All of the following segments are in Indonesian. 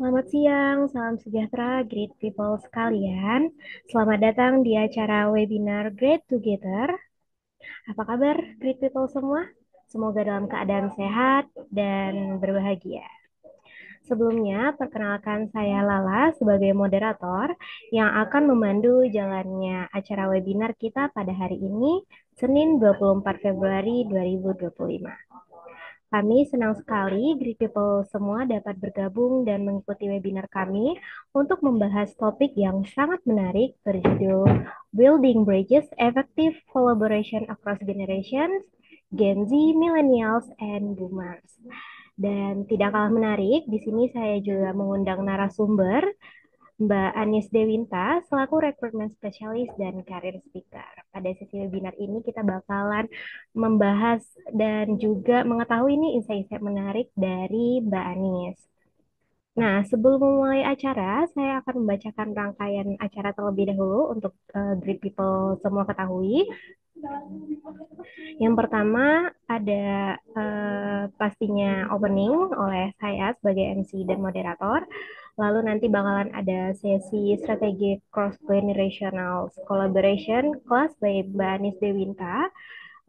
Selamat siang, salam sejahtera, great people sekalian. Selamat datang di acara webinar Great Together. Apa kabar, great people semua? Semoga dalam keadaan sehat dan berbahagia. Sebelumnya, perkenalkan saya Lala sebagai moderator yang akan memandu jalannya acara webinar kita pada hari ini, Senin 24 Februari 2025. Kami senang sekali Great People semua dapat bergabung dan mengikuti webinar kami untuk membahas topik yang sangat menarik berjudul Building Bridges Effective Collaboration Across Generations, Gen Z, Millennials, and Boomers. Dan tidak kalah menarik, di sini saya juga mengundang narasumber Mbak Anis Dewinta selaku Recruitment Specialist dan Career Speaker. Pada sesi webinar ini kita bakalan membahas dan juga mengetahui ini insight-insight menarik dari Mbak Anis. Nah, sebelum memulai acara, saya akan membacakan rangkaian acara terlebih dahulu untuk Great People semua ketahui. Yang pertama ada pastinya opening oleh saya sebagai MC dan moderator. Lalu nanti bakalan ada sesi strategi cross generational collaboration kelas by Mbak Anis Dewinta.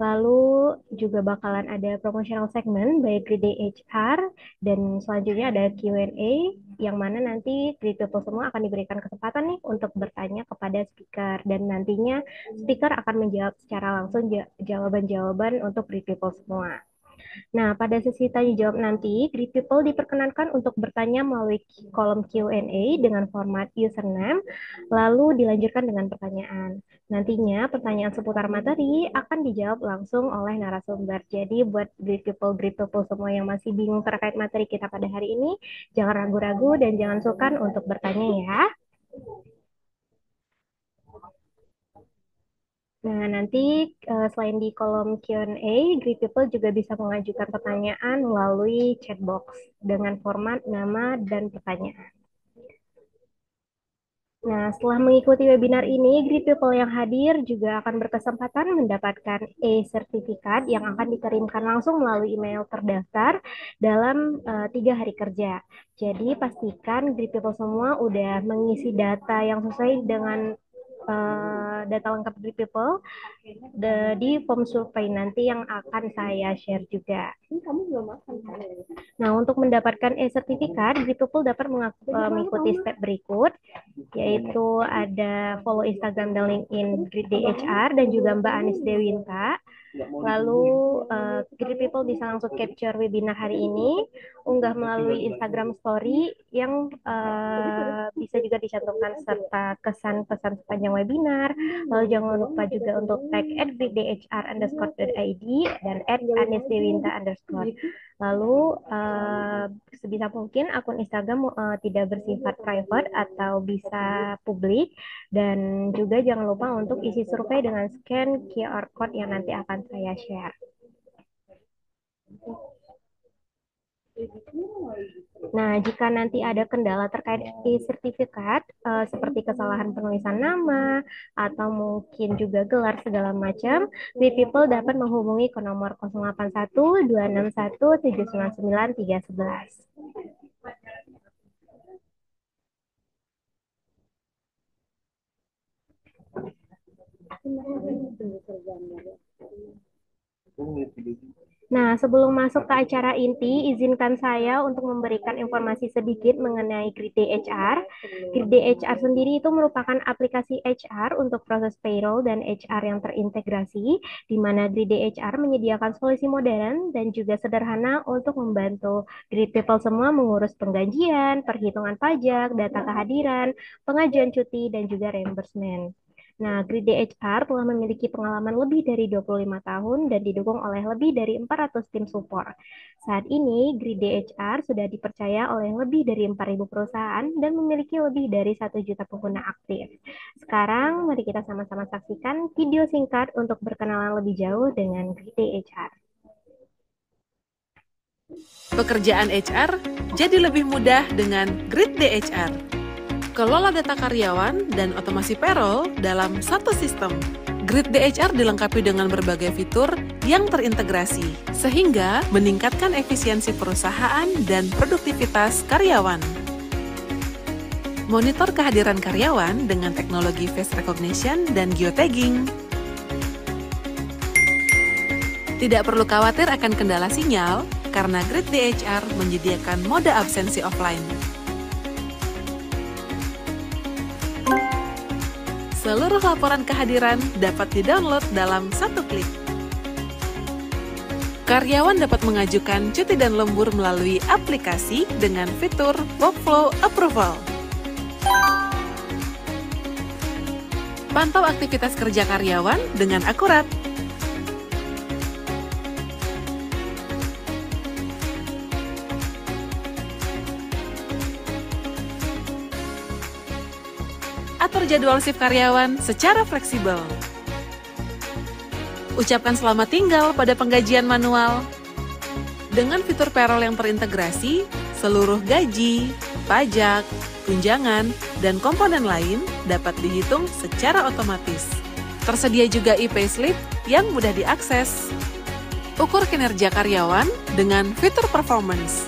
Lalu juga bakalan ada promotional segment by Grade HR dan selanjutnya ada Q&A yang mana nanti Great People semua akan diberikan kesempatan nih untuk bertanya kepada speaker dan nantinya speaker akan menjawab secara langsung jawaban-jawaban untuk Great People semua. Nah, pada sesi tanya jawab nanti, Great People diperkenankan untuk bertanya melalui kolom Q&A dengan format username, lalu dilanjutkan dengan pertanyaan. Nantinya, pertanyaan seputar materi akan dijawab langsung oleh narasumber. Jadi, buat Great People semua yang masih bingung terkait materi kita pada hari ini, jangan ragu-ragu dan jangan sungkan untuk bertanya ya. Nah, nanti selain di kolom Q&A, Great People juga bisa mengajukan pertanyaan melalui chat box dengan format nama dan pertanyaan. Nah, setelah mengikuti webinar ini, Great People yang hadir juga akan berkesempatan mendapatkan e-sertifikat yang akan dikirimkan langsung melalui email terdaftar dalam 3 hari kerja. Jadi, pastikan Great People semua udah mengisi data yang sesuai dengan data lengkap Great People di form survei nanti yang akan saya share juga. Ini kamu belum makan kan? Nah, untuk mendapatkan e-sertifikat, Great People dapat mengikuti step berikut, yaitu ada follow Instagram dan LinkedIn Grid DHR dan juga Mbak Anis Dewinta. Lalu Great People bisa langsung capture webinar hari ini, unggah melalui Instagram Story yang bisa juga dicantumkan serta kesan pesan sepanjang webinar. Lalu jangan lupa juga untuk tag @gridDHR_id dan @anisdewinta_. Lalu sebisa mungkin akun Instagram tidak bersifat private atau bisa publik dan juga jangan lupa untuk isi survei dengan scan QR code yang nanti akan saya share. Nah, jika nanti ada kendala terkait e-sertifikat, seperti kesalahan penulisan nama, atau mungkin juga gelar segala macam, We People dapat menghubungi ke nomor 081 261 799 311. Nah, sebelum masuk ke acara inti, izinkan saya untuk memberikan informasi sedikit mengenai Grid HR. Grid HR sendiri itu merupakan aplikasi HR untuk proses payroll dan HR yang terintegrasi, di mana Grid HR menyediakan solusi modern dan juga sederhana untuk membantu Grid People semua mengurus penggajian, perhitungan pajak, data kehadiran, pengajuan cuti, dan juga reimbursement. Nah, Grid HR telah memiliki pengalaman lebih dari 25 tahun dan didukung oleh lebih dari 400 tim support. Saat ini, Grid HR sudah dipercaya oleh lebih dari 4.000 perusahaan dan memiliki lebih dari 1 juta pengguna aktif. Sekarang, mari kita sama-sama saksikan video singkat untuk berkenalan lebih jauh dengan Grid HR. Pekerjaan HR jadi lebih mudah dengan Grid DHR. Kelola data karyawan dan otomasi payroll dalam satu sistem. Grid DHR dilengkapi dengan berbagai fitur yang terintegrasi, sehingga meningkatkan efisiensi perusahaan dan produktivitas karyawan. Monitor kehadiran karyawan dengan teknologi face recognition dan geotagging. Tidak perlu khawatir akan kendala sinyal, karena Grid DHR menyediakan mode absensi offline. Seluruh laporan kehadiran dapat di-download dalam satu klik. Karyawan dapat mengajukan cuti dan lembur melalui aplikasi dengan fitur Workflow Approval. Pantau aktivitas kerja karyawan dengan akurat. Atur jadwal shift karyawan secara fleksibel. Ucapkan selamat tinggal pada penggajian manual. Dengan fitur payroll yang terintegrasi, seluruh gaji, pajak, tunjangan, dan komponen lain dapat dihitung secara otomatis. Tersedia juga e-payslip yang mudah diakses. Ukur kinerja karyawan dengan fitur performance.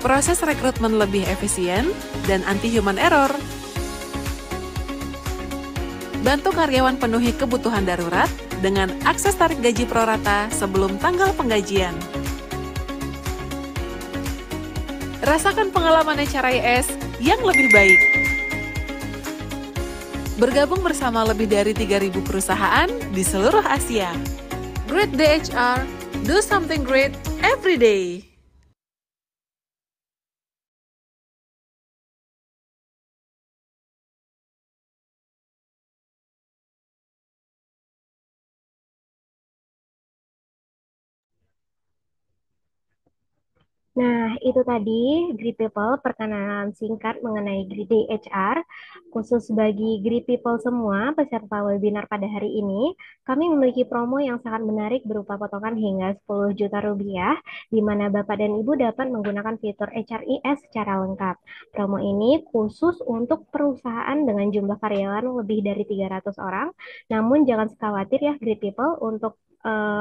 Proses rekrutmen lebih efisien dan anti-human error. Bantu karyawan penuhi kebutuhan darurat dengan akses tarik gaji prorata sebelum tanggal penggajian. Rasakan pengalaman HRIS yang lebih baik. Bergabung bersama lebih dari 3.000 perusahaan di seluruh Asia. Grid DHR, do something great every day. Nah, itu tadi Grid People perkenalan singkat mengenai Grid HR. Khusus bagi Grid People semua peserta webinar pada hari ini, kami memiliki promo yang sangat menarik berupa potongan hingga 10 juta rupiah, di mana Bapak dan Ibu dapat menggunakan fitur HRIS secara lengkap. Promo ini khusus untuk perusahaan dengan jumlah karyawan lebih dari 300 orang, namun jangan khawatir ya Grid People, untuk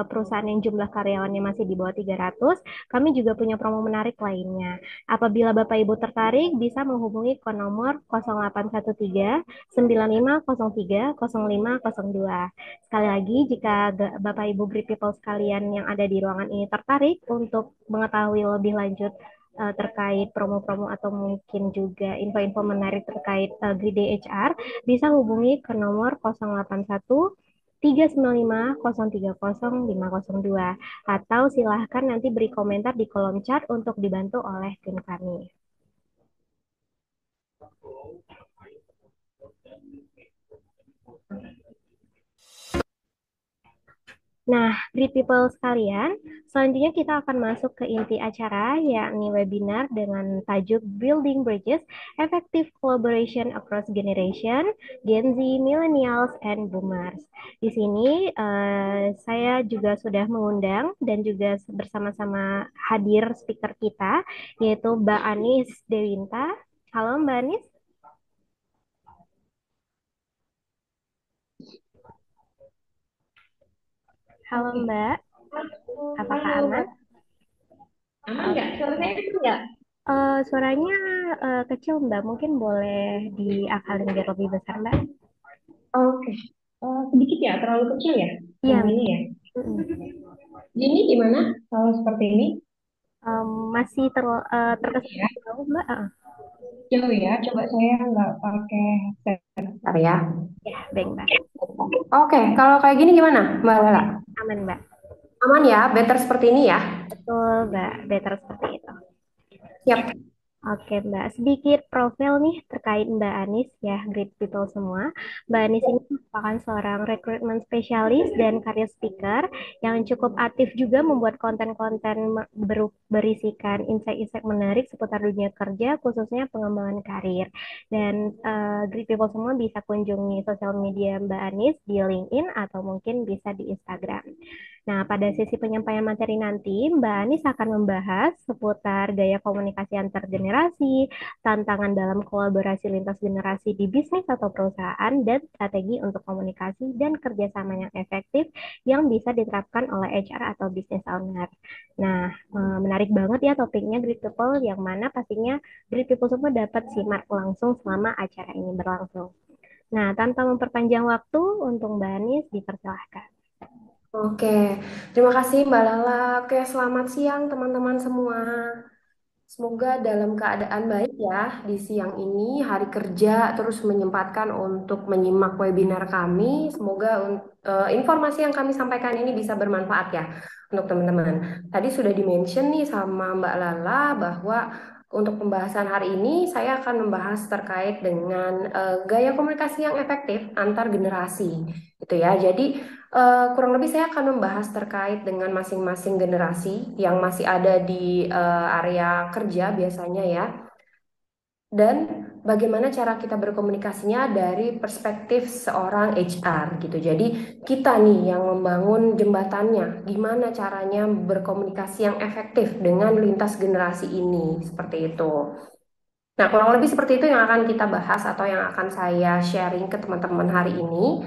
perusahaan yang jumlah karyawannya masih di bawah 300, kami juga punya promo menarik lainnya. Apabila Bapak Ibu tertarik, bisa menghubungi ke nomor 0813 9503 0502. Sekali lagi, jika Bapak Ibu Great People sekalian yang ada di ruangan ini tertarik untuk mengetahui lebih lanjut terkait promo-promo atau mungkin juga info-info menarik terkait Grid HR, bisa hubungi ke nomor 081 395 030 502, atau silahkan nanti beri komentar di kolom chat untuk dibantu oleh tim kami. Nah, Great People sekalian, selanjutnya kita akan masuk ke inti acara, yakni webinar dengan tajuk Building Bridges, Effective Collaboration Across Generation, Gen Z, Millennials, and Boomers. Di sini saya juga sudah mengundang dan juga bersama-sama hadir speaker kita, yaitu Mbak Anis Dewinta. Halo Mbak Anis. Halo Mbak, apakah aman? Aman nggak? Suara saya kecil nggak? Suaranya kecil Mbak, mungkin boleh diakalin biar lebih besar Mbak. Oke. Sedikit ya, terlalu kecil ya? Iya, Ini ya. mm-mm. Ini gimana kalau seperti ini? Masih terkesan Ya, jauh Mbak. jauh ya. Coba saya nggak pakai headset. Bentar ya. Ya, baik Mbak. Oke, kalau kayak gini gimana, Mbak Lela? Aman Mbak. Aman ya, better seperti ini ya? Betul Mbak, better seperti itu. Siap. Oke Mbak, sedikit profil nih terkait Mbak Anis ya, Great People semua. Mbak Anis ini merupakan seorang recruitment spesialis dan career speaker yang cukup aktif juga membuat konten-konten berisikan insight-insight menarik seputar dunia kerja, khususnya pengembangan karir. Dan Great People semua bisa kunjungi sosial media Mbak Anis di LinkedIn atau mungkin bisa di Instagram. Nah, pada sesi penyampaian materi nanti, Mbak Anis akan membahas seputar gaya komunikasi antar generasi, tantangan dalam kolaborasi lintas generasi di bisnis atau perusahaan, dan strategi untuk komunikasi dan kerjasama yang efektif yang bisa diterapkan oleh HR atau business owner. Nah, menarik banget ya topiknya Great People, yang mana pastinya Great People semua dapat simak langsung selama acara ini berlangsung. Nah, tanpa memperpanjang waktu, untuk Mbak Anis dipersilahkan. Oke, terima kasih Mbak Lala. Oke, selamat siang teman-teman semua. Semoga dalam keadaan baik ya di siang ini, hari kerja, terus menyempatkan untuk menyimak webinar kami. Semoga informasi yang kami sampaikan ini bisa bermanfaat ya untuk teman-teman. Tadi sudah di-mention nih sama Mbak Lala bahwa untuk pembahasan hari ini saya akan membahas terkait dengan gaya komunikasi yang efektif antar generasi gitu ya. Jadi kurang lebih saya akan membahas terkait dengan masing-masing generasi yang masih ada di area kerja biasanya ya, dan bagaimana cara kita berkomunikasinya dari perspektif seorang HR gitu. Jadi kita nih yang membangun jembatannya, gimana caranya berkomunikasi yang efektif dengan lintas generasi ini, seperti itu. Nah, kurang lebih seperti itu yang akan kita bahas atau yang akan saya sharing ke teman-teman hari ini.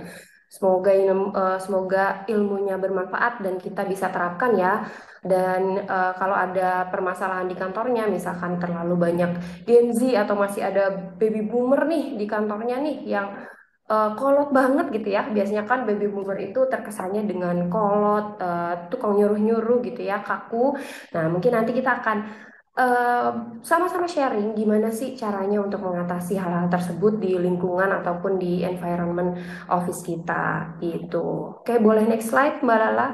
Semoga ilmunya bermanfaat dan kita bisa terapkan ya. Dan kalau ada permasalahan di kantornya, misalkan terlalu banyak Gen Z atau masih ada baby boomer nih di kantornya nih yang kolot banget gitu ya. Biasanya kan baby boomer itu terkesannya dengan kolot, tukang nyuruh-nyuruh gitu ya, kaku. Nah, mungkin nanti kita akan eh, sama-sama sharing gimana sih caranya untuk mengatasi hal-hal tersebut di lingkungan ataupun di environment office kita gitu. Oke, boleh next slide Mbak Lala.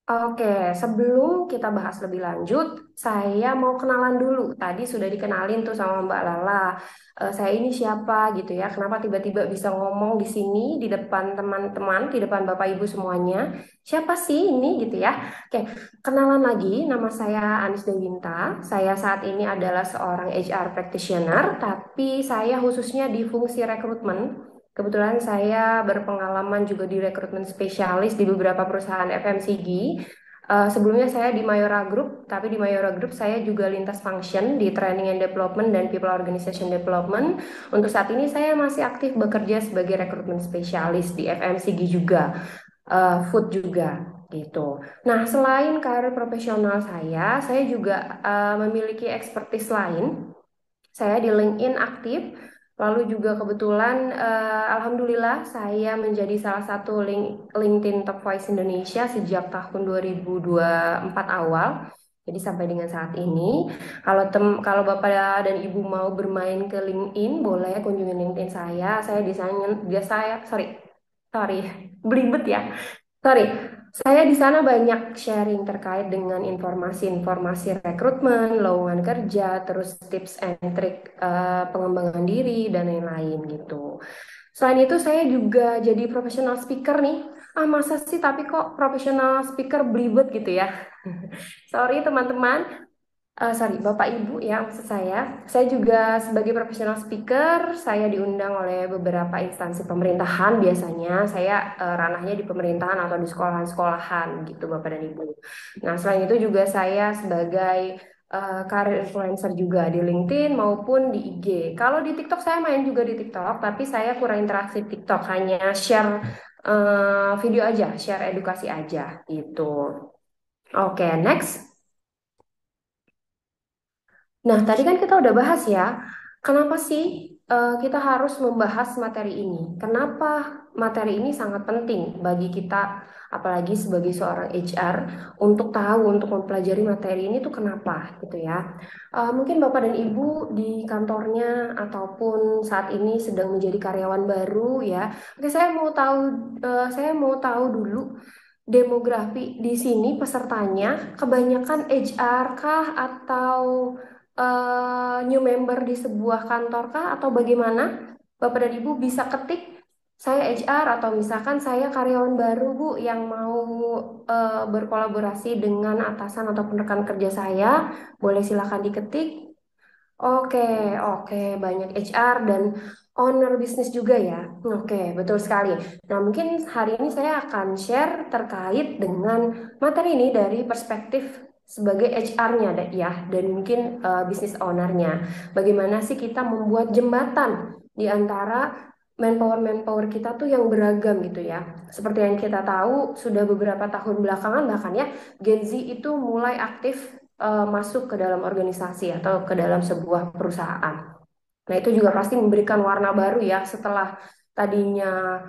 Oke, sebelum kita bahas lebih lanjut, saya mau kenalan dulu. Tadi sudah dikenalin tuh sama Mbak Lala. Saya ini siapa gitu ya? Kenapa tiba-tiba bisa ngomong di sini di depan teman-teman, di depan Bapak Ibu semuanya? Siapa sih ini gitu ya? Oke, kenalan lagi. Nama saya Anis Dewinta. Saya saat ini adalah seorang HR practitioner, tapi saya khususnya di fungsi rekrutmen. Kebetulan saya berpengalaman juga di rekrutmen spesialis di beberapa perusahaan FMCG. Sebelumnya saya di Mayora Group, tapi di Mayora Group saya juga lintas function di Training and Development dan People Organization Development. Untuk saat ini saya masih aktif bekerja sebagai rekrutmen spesialis di FMCG juga, food juga gitu. Nah, selain karir profesional saya juga memiliki expertise lain. Saya di LinkedIn aktif, lalu juga kebetulan alhamdulillah saya menjadi salah satu LinkedIn Top Voice Indonesia sejak tahun 2024 awal. Jadi sampai dengan saat ini, kalau Bapak dan Ibu mau bermain ke LinkedIn, boleh kunjungi LinkedIn saya. Saya di sana sorry, sorry, belibet ya. Sorry, saya di sana banyak sharing terkait dengan informasi-informasi rekrutmen, lowongan kerja, terus tips and trik pengembangan diri dan lain-lain gitu. Selain itu saya juga jadi professional speaker nih. Ah masa sih tapi kok professional speaker belibet gitu ya? Sorry teman-teman, sorry, Bapak Ibu ya maksud saya. Saya juga sebagai profesional speaker, saya diundang oleh beberapa instansi pemerintahan biasanya. Saya ranahnya di pemerintahan atau di sekolahan-sekolahan gitu Bapak dan Ibu. Nah, selain itu juga saya sebagai karir influencer juga di LinkedIn maupun di IG. Kalau di TikTok saya main juga di TikTok, tapi saya kurang interaksi di TikTok, hanya share video aja, share edukasi aja gitu. Oke, next. Nah, tadi kan kita udah bahas ya, kenapa sih kita harus membahas materi ini? Kenapa materi ini sangat penting bagi kita, apalagi sebagai seorang HR, untuk tahu, untuk mempelajari materi ini tuh kenapa gitu ya? Mungkin Bapak dan Ibu di kantornya ataupun saat ini sedang menjadi karyawan baru ya. Oke, saya mau tahu dulu demografi di sini pesertanya kebanyakan HR kah atau new member di sebuah kantor kah atau bagaimana? Bapak dan Ibu bisa ketik saya HR atau misalkan saya karyawan baru Bu yang mau berkolaborasi dengan atasan ataupun rekan kerja saya, boleh silakan diketik. Oke, oke, banyak HR dan owner bisnis juga ya. Oke, betul sekali. Nah, mungkin hari ini saya akan share terkait dengan materi ini dari perspektif sebagai HR-nya ya, dan mungkin bisnis owner-nya. Bagaimana sih kita membuat jembatan di antara manpower-manpower kita tuh yang beragam gitu ya. Seperti yang kita tahu, sudah beberapa tahun belakangan bahkan ya, Gen Z itu mulai aktif masuk ke dalam organisasi atau ke dalam sebuah perusahaan. Nah, itu juga pasti memberikan warna baru ya setelah tadinya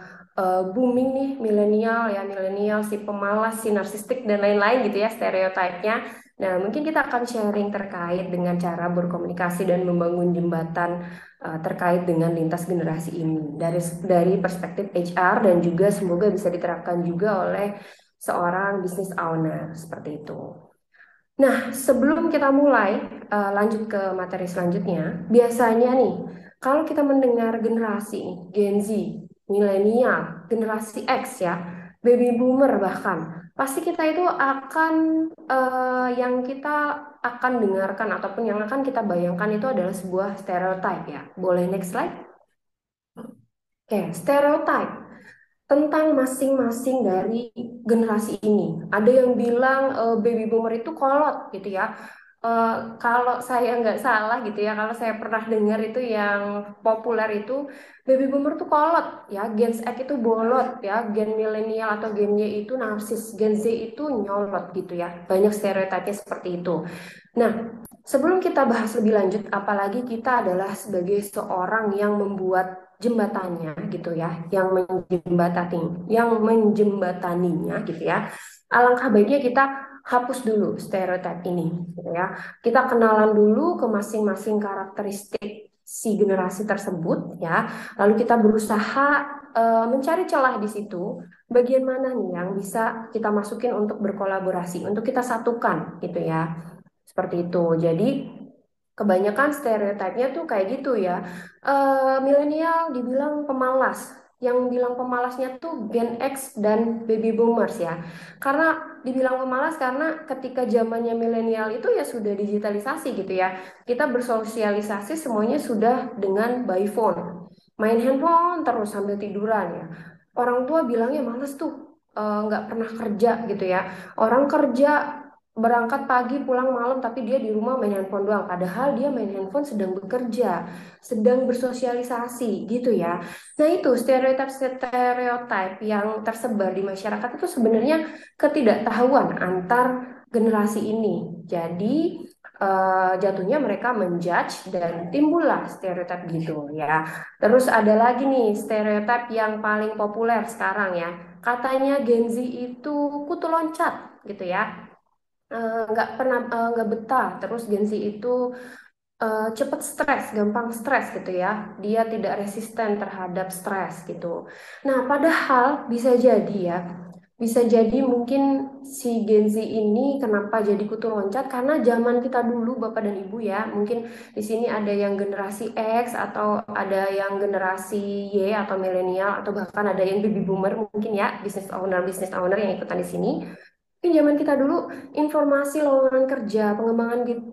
booming nih milenial ya, milenial si pemalas, si narsistik dan lain-lain gitu ya stereotipnya. Nah, mungkin kita akan sharing terkait dengan cara berkomunikasi dan membangun jembatan terkait dengan lintas generasi ini dari perspektif HR dan juga semoga bisa diterapkan juga oleh seorang business owner seperti itu. Nah, sebelum kita mulai lanjut ke materi selanjutnya, biasanya nih, kalau kita mendengar generasi nih, Gen Z, milenial, generasi X ya, baby boomer bahkan, pasti kita itu akan yang kita akan dengarkan ataupun yang akan kita bayangkan itu adalah sebuah stereotype ya. Boleh next slide? Oke, stereotype tentang masing-masing dari generasi ini. Ada yang bilang baby boomer itu kolot gitu ya. Kalau saya nggak salah gitu ya, kalau saya pernah dengar itu yang populer itu baby boomer itu kolot ya, Gen X itu bolot ya, Gen milenial atau Gen Y itu narsis, Gen Z itu nyolot gitu ya. Banyak stereotipnya seperti itu. Nah, sebelum kita bahas lebih lanjut, apalagi kita adalah sebagai seorang yang membuat jembatannya gitu ya, yang menjembataninya gitu ya. Alangkah baiknya kita hapus dulu stereotip ini gitu ya. Kita kenalan dulu ke masing-masing karakteristik si generasi tersebut ya. Lalu kita berusaha mencari celah di situ, bagian mana nih yang bisa kita masukin untuk berkolaborasi, untuk kita satukan gitu ya. Seperti itu. Jadi kebanyakan stereotipnya tuh kayak gitu ya. Milenial dibilang pemalas. Yang bilang pemalasnya tuh Gen X dan baby boomers ya. Karena dibilang pemalas karena ketika zamannya milenial itu ya sudah digitalisasi gitu ya. Kita bersosialisasi semuanya sudah dengan by phone. Main handphone terus sambil tiduran ya. Orang tua bilangnya males tuh, nggak pernah kerja gitu ya. Orang kerja berangkat pagi pulang malam tapi dia di rumah main handphone doang padahal dia main handphone sedang bekerja sedang bersosialisasi gitu ya. Nah itu stereotip yang tersebar di masyarakat itu sebenarnya ketidaktahuan antar generasi ini. Jadi jatuhnya mereka menjudge dan timbullah stereotip gitu ya. Terus ada lagi nih stereotip yang paling populer sekarang ya, katanya Gen Z itu kutu loncat gitu ya. Nggak pernah nggak betah. Terus Gen Z itu cepat stres, gampang stres gitu ya. Dia tidak resisten terhadap stres gitu. Nah, padahal bisa jadi ya, bisa jadi mungkin si Gen Z ini kenapa jadi kutu loncat karena zaman kita dulu Bapak dan Ibu ya, mungkin di sini ada yang generasi X atau ada yang generasi Y atau milenial atau bahkan ada yang baby boomer mungkin ya, business owner yang ikutan di sini. Mungkin zaman kita dulu informasi lowongan kerja,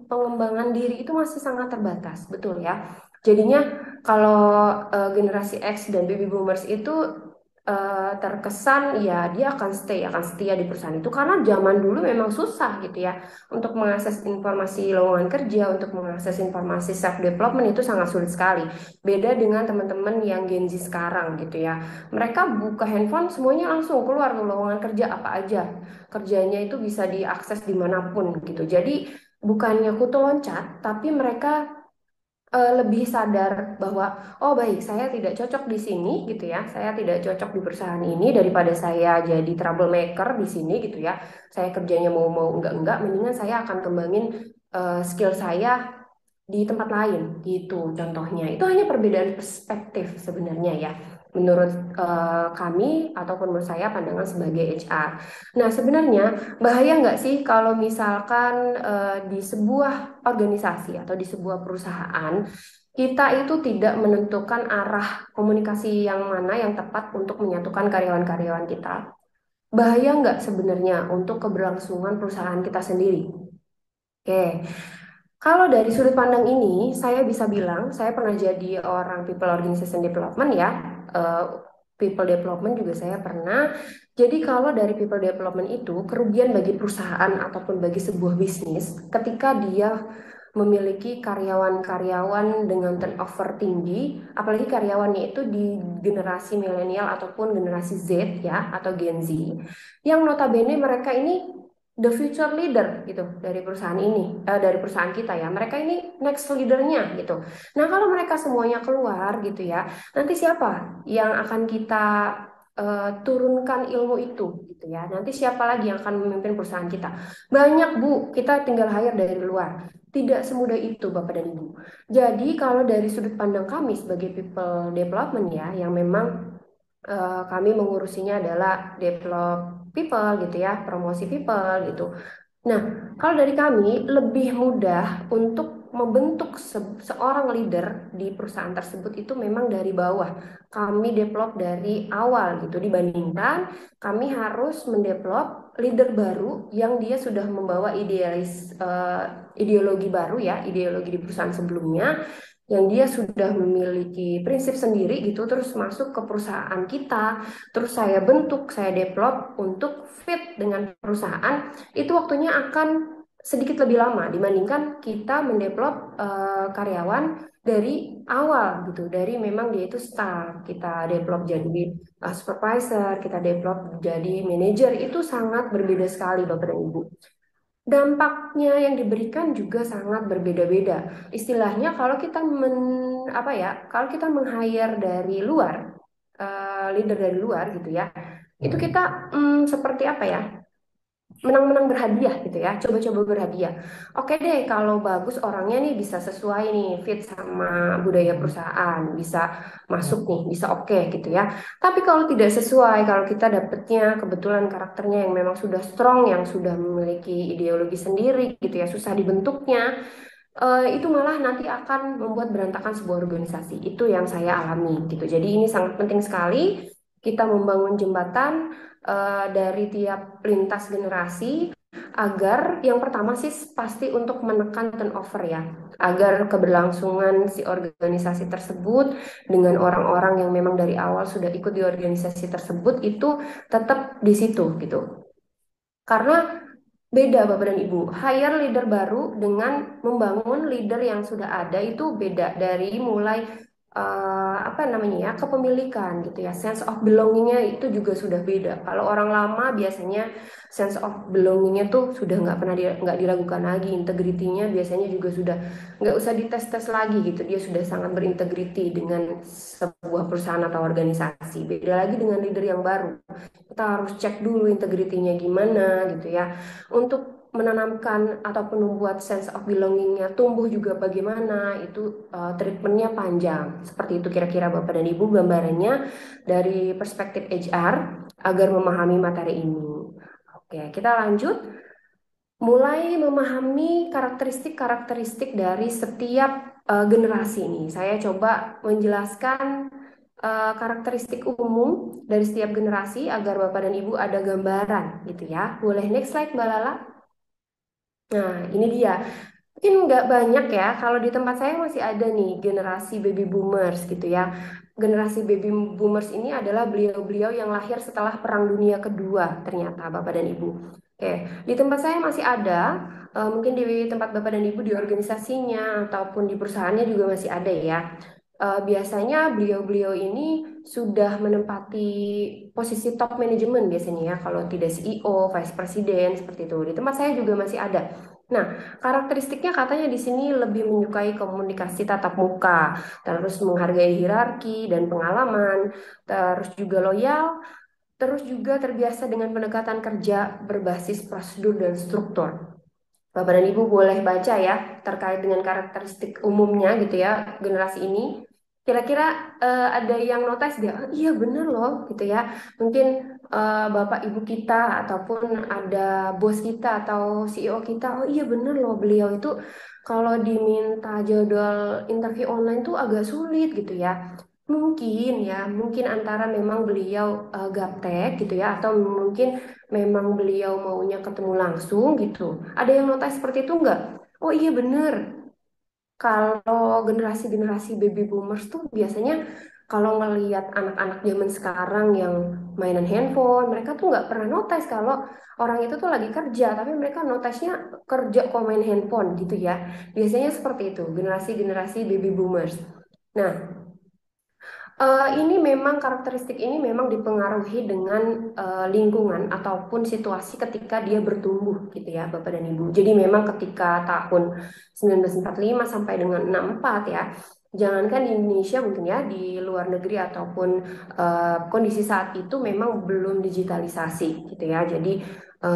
pengembangan diri itu masih sangat terbatas, betul ya. Jadinya kalau generasi X dan baby boomers itu terkesan ya dia akan setia di perusahaan itu karena zaman dulu memang susah gitu ya untuk mengakses informasi lowongan kerja, untuk mengakses informasi self development itu sangat sulit sekali. Beda dengan teman-teman yang Gen Z sekarang gitu ya. Mereka buka handphone semuanya langsung keluar tuh lowongan kerja apa aja. Kerjanya itu bisa diakses dimanapun gitu. Jadi bukannya kutu loncat, tapi mereka lebih sadar bahwa oh baik saya tidak cocok di sini gitu ya, saya tidak cocok di perusahaan ini daripada saya jadi troublemaker di sini gitu ya, saya kerjanya mau enggak mendingan saya akan kembangin skill saya di tempat lain gitu contohnya. Itu hanya perbedaan perspektif sebenarnya ya menurut kami ataupun menurut saya pandangan sebagai HR. Nah sebenarnya bahaya nggak sih kalau misalkan di sebuah organisasi atau di sebuah perusahaan kita itu tidak menentukan arah komunikasi yang mana yang tepat untuk menyatukan karyawan-karyawan kita? Bahaya nggak sebenarnya untuk keberlangsungan perusahaan kita sendiri? Oke, Kalau dari sudut pandang ini, saya bisa bilang, saya pernah jadi orang people organization development ya, Eh, people development juga saya pernah. Jadi kalau dari people development itu, kerugian bagi perusahaan ataupun bagi sebuah bisnis, ketika dia memiliki karyawan-karyawan dengan turnover tinggi, apalagi karyawannya itu di generasi milenial ataupun generasi Z ya, atau Gen Z, yang notabene mereka ini the future leader gitu dari perusahaan ini, dari perusahaan kita ya. Mereka ini next leadernya gitu. Nah, kalau mereka semuanya keluar gitu ya, nanti siapa yang akan kita turunkan ilmu itu gitu ya. Nanti siapa lagi yang akan memimpin perusahaan kita? Banyak Bu, kita tinggal hire dari luar. Tidak semudah itu Bapak dan Ibu. Jadi kalau dari sudut pandang kami sebagai people development ya, yang memang kami mengurusinya adalah develop people gitu ya, promosi people gitu. Nah, kalau dari kami lebih mudah untuk membentuk seorang leader di perusahaan tersebut itu memang dari bawah. Kami develop dari awal gitu dibandingkan kami harus mendevelop leader baru yang dia sudah membawa ideologi baru ya, ideologi di perusahaan sebelumnya yang dia sudah memiliki prinsip sendiri gitu terus masuk ke perusahaan kita, terus saya bentuk, saya develop untuk fit dengan perusahaan itu waktunya akan sedikit lebih lama dibandingkan kita mendevelop karyawan dari awal gitu, dari memang dia itu staff, kita develop jadi supervisor, kita develop jadi manager, itu sangat berbeda sekali Bapak dan Ibu. Dampaknya yang diberikan juga sangat berbeda-beda. Istilahnya kalau kita apa ya, kalau kita meng-hire dari luar, leader dari luar gitu ya, itu kita seperti apa ya? Menang-menang berhadiah gitu ya, coba-coba berhadiah. Oke deh, kalau bagus orangnya nih bisa sesuai nih, fit sama budaya perusahaan, bisa masuk nih, bisa oke gitu ya. Tapi kalau tidak sesuai, kalau kita dapetnya kebetulan karakternya yang memang sudah strong, yang sudah memiliki ideologi sendiri gitu ya, susah dibentuknya, itu malah nanti akan membuat berantakan sebuah organisasi. Itu yang saya alami gitu. Jadi ini sangat penting sekali kita membangun jembatan dari tiap lintas generasi agar yang pertama sih pasti untuk menekan turnover ya, agar keberlangsungan si organisasi tersebut dengan orang-orang yang memang dari awal sudah ikut di organisasi tersebut itu tetap di situ gitu. Karena beda Bapak dan Ibu, hire leader baru dengan membangun leader yang sudah ada itu beda dari mulai apa namanya ya, kepemilikan gitu ya, sense of belongingnya itu juga sudah beda. Kalau orang lama biasanya sense of belongingnya tuh sudah nggak diragukan lagi, integritinya biasanya juga sudah nggak usah dites-tes lagi gitu, dia sudah sangat berintegriti dengan sebuah perusahaan atau organisasi. Beda lagi dengan leader yang baru, kita harus cek dulu integritinya gimana gitu ya, untuk menanamkan ataupun membuat sense of belongingnya tumbuh juga bagaimana itu treatmentnya panjang. Seperti itu kira-kira Bapak dan Ibu gambarannya dari perspektif HR agar memahami materi ini. Oke, kita lanjut. Mulai memahami karakteristik-karakteristik dari setiap generasi ini. Saya coba menjelaskan karakteristik umum dari setiap generasi agar Bapak dan Ibu ada gambaran gitu ya. Boleh next slide Mbak Lala? Nah, ini dia. Mungkin nggak banyak ya, kalau di tempat saya masih ada nih generasi baby boomers gitu ya. Generasi baby boomers ini adalah beliau-beliau yang lahir setelah Perang Dunia Kedua ternyata Bapak dan Ibu. Oke, di tempat saya masih ada, mungkin di tempat Bapak dan Ibu di organisasinya ataupun di perusahaannya juga masih ada ya. Biasanya beliau-beliau ini sudah menempati posisi top manajemen biasanya ya, kalau tidak CEO, vice president seperti itu. Di tempat saya juga masih ada. Nah, karakteristiknya katanya di sini lebih menyukai komunikasi tatap muka, terus menghargai hierarki dan pengalaman, terus juga loyal, terus juga terbiasa dengan pendekatan kerja berbasis prosedur dan struktur. Bapak dan Ibu boleh baca ya terkait dengan karakteristik umumnya gitu ya generasi ini. Kira-kira ada yang notice dia, oh, iya bener loh gitu ya. Mungkin Bapak Ibu kita ataupun ada bos kita atau CEO kita, oh iya bener loh beliau itu kalau diminta jadwal interview online tuh agak sulit gitu ya. Mungkin ya, mungkin antara memang beliau gaptek gitu ya, atau mungkin memang beliau maunya ketemu langsung gitu. Ada yang notice seperti itu enggak? Oh iya bener. Kalau generasi-generasi baby boomers tuh biasanya kalau ngelihat anak-anak zaman sekarang yang mainan handphone, mereka tuh nggak pernah notice kalau orang itu tuh lagi kerja, tapi mereka notice-nya kerja kok main handphone gitu ya. Biasanya seperti itu, generasi-generasi baby boomers. Nah, ini memang karakteristik ini memang dipengaruhi dengan lingkungan ataupun situasi ketika dia bertumbuh gitu ya Bapak dan Ibu. Jadi memang ketika tahun 1945 sampai dengan 64 ya, jangankan di Indonesia mungkin ya di luar negeri ataupun kondisi saat itu memang belum digitalisasi gitu ya. Jadi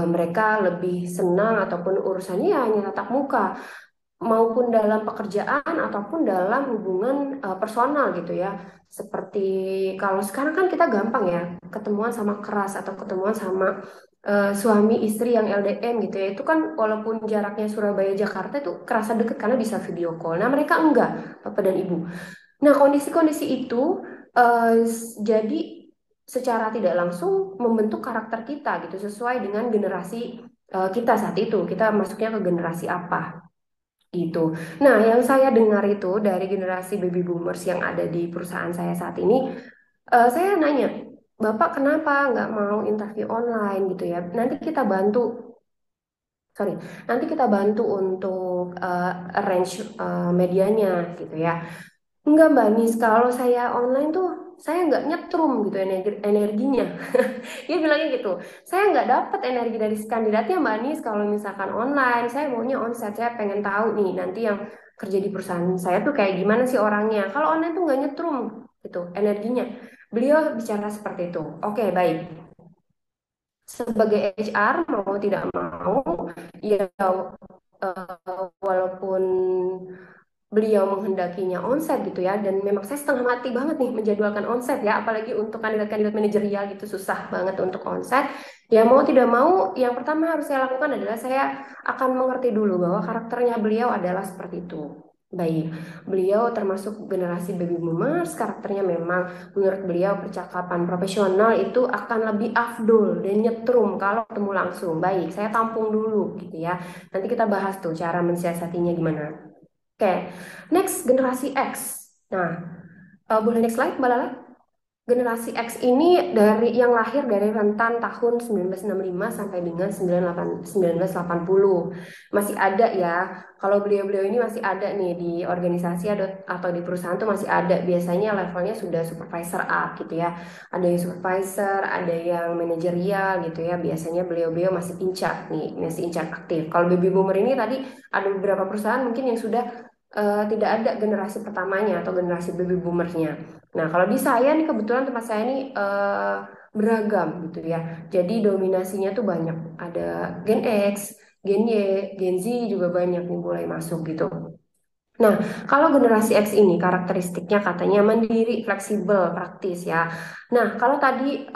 mereka lebih senang ataupun urusannya ya hanya tatap muka maupun dalam pekerjaan ataupun dalam hubungan personal gitu ya. Seperti kalau sekarang kan kita gampang ya ketemuan sama keras atau ketemuan sama suami istri yang LDM gitu ya. Itu kan walaupun jaraknya Surabaya Jakarta itu kerasa deket karena bisa video call. Nah, mereka enggak, Bapak dan Ibu. Nah, kondisi-kondisi itu jadi secara tidak langsung membentuk karakter kita gitu sesuai dengan generasi kita saat itu. Kita masuknya ke generasi apa gitu. Nah, yang saya dengar itu dari generasi baby boomers yang ada di perusahaan saya saat ini, saya nanya, Bapak kenapa nggak mau interview online gitu ya? Nanti kita bantu, sorry, nanti kita bantu untuk arrange medianya gitu ya. Enggak Mbak Nis, kalau saya online tuh saya nggak nyetrum gitu energinya. Dia bilangnya gitu, saya nggak dapat energi dari si kandidatnya Mbak Nis kalau misalkan online. Saya maunya onsite, saya pengen tahu nih nanti yang kerja di perusahaan saya tuh kayak gimana sih orangnya. Kalau online tuh nggak nyetrum gitu energinya. Beliau bicara seperti itu. Oke, baik. Sebagai HR mau tidak mau, ya walaupun beliau menghendakinya onset gitu ya dan memang saya setengah mati banget nih menjadwalkan onset ya apalagi untuk kandidat-kandidat manajerial gitu susah banget untuk onset ya mau tidak mau yang pertama harus saya lakukan adalah saya akan mengerti dulu bahwa karakternya beliau adalah seperti itu. Baik, beliau termasuk generasi baby boomers, karakternya memang menurut beliau percakapan profesional itu akan lebih afdol dan nyetrum kalau ketemu langsung. Baik, saya tampung dulu gitu ya. Nanti kita bahas tuh cara mensiasatinya gimana. Oke, next generasi X. Nah, boleh next slide, Mbak Lala? Generasi X ini dari yang lahir dari rentan tahun 1965 sampai dengan 1980. Masih ada ya. Kalau beliau-beliau ini masih ada nih di organisasi atau di perusahaan tuh masih ada. Biasanya levelnya sudah supervisor up gitu ya. Ada yang supervisor, ada yang manajerial gitu ya. Biasanya beliau-beliau masih pincak nih, masih incat aktif. Kalau baby boomer ini tadi ada beberapa perusahaan mungkin yang sudah tidak ada generasi pertamanya atau generasi baby boomernya. Nah, kalau di saya nih kebetulan tempat saya nih beragam gitu ya. Jadi dominasinya tuh banyak. Ada Gen X, Gen Y, Gen Z juga banyak nih mulai masuk gitu. Nah, kalau generasi X ini karakteristiknya katanya mandiri, fleksibel, praktis ya. Nah, kalau tadi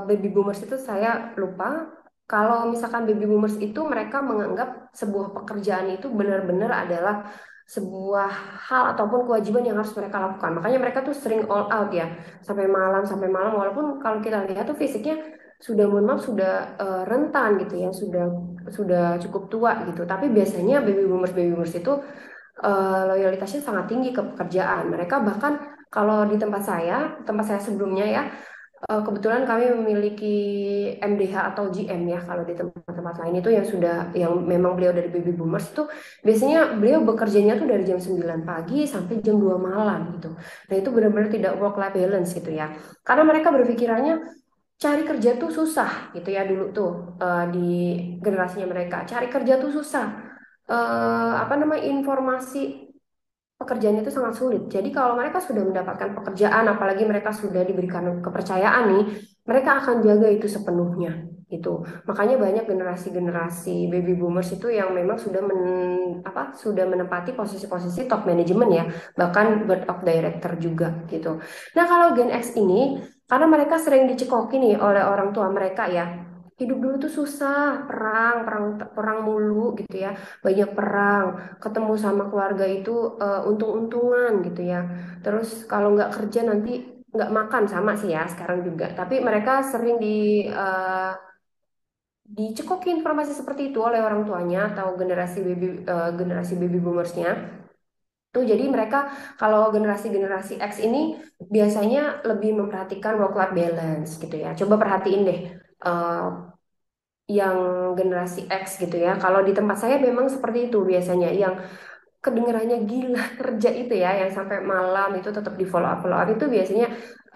baby boomers itu saya lupa. Kalau misalkan baby boomers itu mereka menganggap sebuah pekerjaan itu benar-benar adalah sebuah hal ataupun kewajiban yang harus mereka lakukan. Makanya mereka tuh sering all out ya, sampai malam. Walaupun kalau kita lihat tuh fisiknya sudah mohon maaf sudah rentan gitu ya, sudah cukup tua gitu. Tapi biasanya baby boomers itu loyalitasnya sangat tinggi ke pekerjaan. Mereka bahkan kalau di tempat saya sebelumnya ya, kebetulan kami memiliki MDH atau GM ya. Kalau di tempat-tempat lain itu yang sudah, yang memang beliau dari baby boomers itu biasanya beliau bekerjanya tuh dari jam 9 pagi sampai jam 2 malam gitu. Nah itu benar-benar tidak work life balance gitu ya. Karena mereka berpikirannya cari kerja tuh susah gitu ya dulu tuh di generasinya mereka. Cari kerja tuh susah apa namanya informasi pekerjaan itu sangat sulit. Jadi kalau mereka sudah mendapatkan pekerjaan, apalagi mereka sudah diberikan kepercayaan nih, mereka akan jaga itu sepenuhnya. Gitu. Makanya banyak generasi-generasi baby boomers itu yang memang sudah menempati posisi-posisi top manajemen ya, bahkan board of director juga gitu. Nah, kalau Gen X ini karena mereka sering dicekoki nih oleh orang tua mereka ya. Hidup dulu tuh susah, perang mulu gitu ya, banyak perang, ketemu sama keluarga itu untung-untungan gitu ya. Terus kalau nggak kerja nanti nggak makan sama sih ya sekarang juga. Tapi mereka sering dicekoki informasi seperti itu oleh orang tuanya atau generasi baby boomersnya. Tuh, jadi mereka kalau generasi-generasi X ini biasanya lebih memperhatikan work-life balance gitu ya. Coba perhatiin deh yang generasi X gitu ya. Kalau di tempat saya memang seperti itu biasanya, yang kedengarannya gila kerja itu ya, yang sampai malam itu tetap di follow up itu biasanya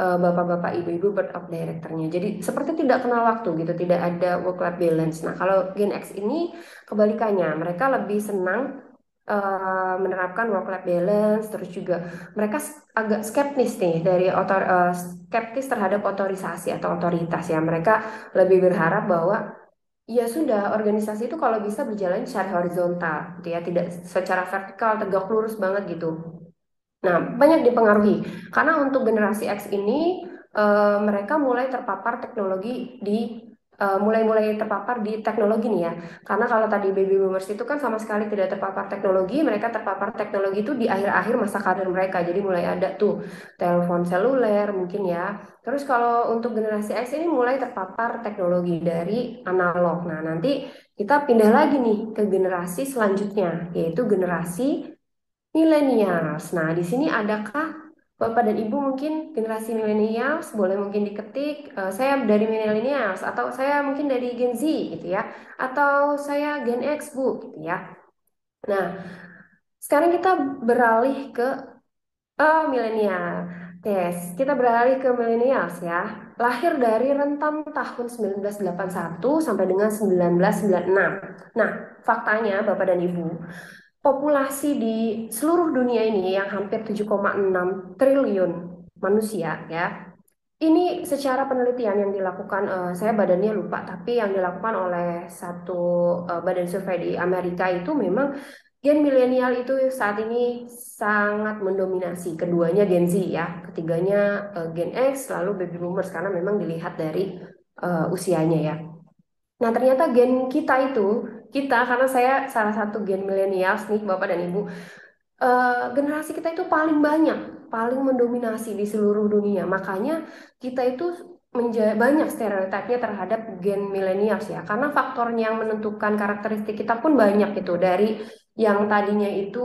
bapak-bapak, ibu-ibu board of directornya. Jadi seperti tidak kenal waktu gitu, tidak ada work-life balance. Nah, kalau Gen X ini kebalikannya, mereka lebih senang menerapkan work-life balance, terus juga mereka agak skeptis nih dari skeptis terhadap otorisasi atau otoritas ya. Mereka lebih berharap bahwa ya sudah, organisasi itu kalau bisa berjalan secara horizontal gitu ya, tidak secara vertikal tegak lurus banget gitu. Nah, banyak dipengaruhi karena untuk generasi X ini mereka mulai terpapar teknologi mulai terpapar di teknologi nih ya. Karena kalau tadi baby boomers itu kan sama sekali tidak terpapar teknologi, mereka terpapar teknologi itu di akhir-akhir masa karir mereka. Jadi mulai ada tuh telepon seluler mungkin ya. Terus kalau untuk generasi X ini mulai terpapar teknologi dari analog. Nah, nanti kita pindah lagi nih ke generasi selanjutnya, yaitu generasi millennials. Nah, di sini adakah Bapak dan Ibu mungkin generasi millennials? Boleh mungkin diketik, saya dari millennials, atau saya mungkin dari Gen Z gitu ya, atau saya Gen X Bu gitu ya. Nah, sekarang kita beralih ke milenial. Yes, kita beralih ke millennials ya. Lahir dari rentan tahun 1981 sampai dengan 1996. Nah, faktanya Bapak dan Ibu, populasi di seluruh dunia ini yang hampir 7,6 triliun manusia ya. Ini secara penelitian yang dilakukan, saya badannya lupa, tapi yang dilakukan oleh satu badan survei di Amerika itu memang gen milenial itu saat ini sangat mendominasi. Keduanya Gen Z ya, ketiganya Gen X, lalu baby boomers karena memang dilihat dari usianya ya. Nah, ternyata gen kita itu, kita karena saya salah satu gen millennials nih, Bapak dan Ibu, generasi kita itu paling banyak, paling mendominasi di seluruh dunia. Makanya kita itu banyak stereotipnya terhadap gen millennials ya, karena faktornya yang menentukan karakteristik kita pun banyak gitu, dari yang tadinya itu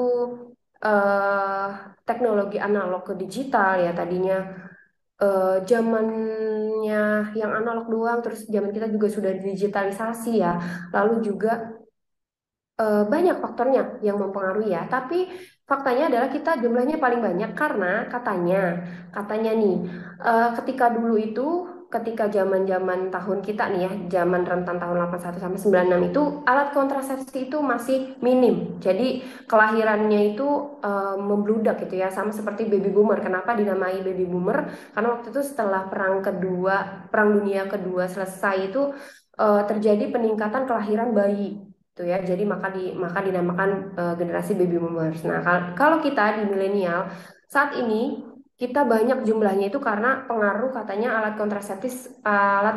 eh, teknologi analog ke digital ya, tadinya zamannya yang analog doang, terus zaman kita juga sudah digitalisasi ya. Lalu juga banyak faktornya yang mempengaruhi ya. Tapi faktanya adalah kita jumlahnya paling banyak karena katanya nih, ketika dulu itu, ketika zaman-zaman tahun kita nih ya, zaman rentan tahun 81 sampai 96 itu alat kontrasepsi itu masih minim. Jadi kelahirannya itu membludak gitu ya, sama seperti baby boomer. Kenapa dinamai baby boomer? Karena waktu itu setelah Perang Dunia Kedua selesai itu terjadi peningkatan kelahiran bayi tuh ya, jadi maka dinamakan generasi baby boomers. Nah, kalau kita di milenial saat ini kita banyak jumlahnya itu karena pengaruh katanya alat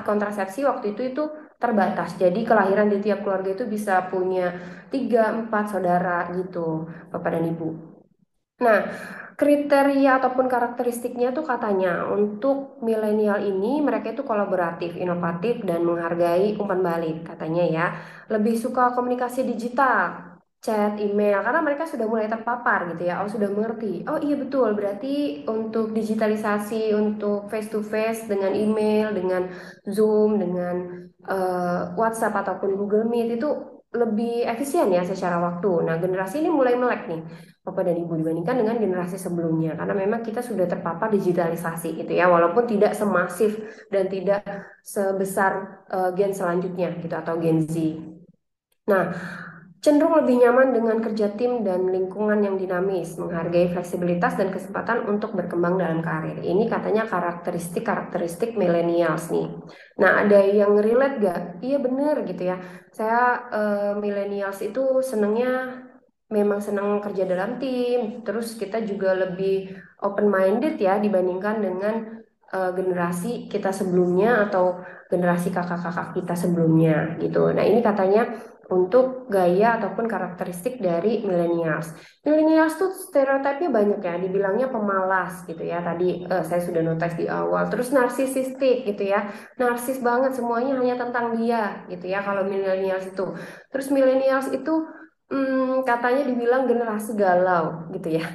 kontrasepsi waktu itu terbatas. Jadi kelahiran di tiap keluarga itu bisa punya 3 4 saudara gitu, Bapak dan Ibu. Nah, kriteria ataupun karakteristiknya tuh katanya untuk milenial ini mereka itu kolaboratif, inovatif, dan menghargai umpan balik katanya ya. Lebih suka komunikasi digital, chat, email, karena mereka sudah mulai terpapar gitu ya. Oh, sudah mengerti. Oh iya betul, berarti untuk digitalisasi, untuk face to face dengan email, dengan Zoom, dengan WhatsApp ataupun Google Meet itu lebih efisien ya secara waktu. Nah, generasi ini mulai melek nih, Bapak dan Ibu, dibandingkan dengan generasi sebelumnya karena memang kita sudah terpapar digitalisasi gitu ya, walaupun tidak semasif dan tidak sebesar gen selanjutnya gitu atau Gen Z. Nah, cenderung lebih nyaman dengan kerja tim dan lingkungan yang dinamis, menghargai fleksibilitas dan kesempatan untuk berkembang dalam karir. Ini katanya karakteristik millennials nih. Nah, ada yang relate gak? Iya bener gitu ya. Saya millennials itu senangnya memang senang kerja dalam tim, terus kita juga lebih open minded ya dibandingkan dengan generasi kita sebelumnya atau generasi kakak-kakak kita sebelumnya gitu. Nah, ini katanya untuk gaya ataupun karakteristik dari millennials. Millennials tuh stereotipnya banyak ya, dibilangnya pemalas gitu ya. Tadi saya sudah notice di awal. Terus narsisistik gitu ya. Narsis banget, semuanya hanya tentang dia gitu ya kalau millennials itu. Terus millennials itu Katanya dibilang generasi galau gitu ya.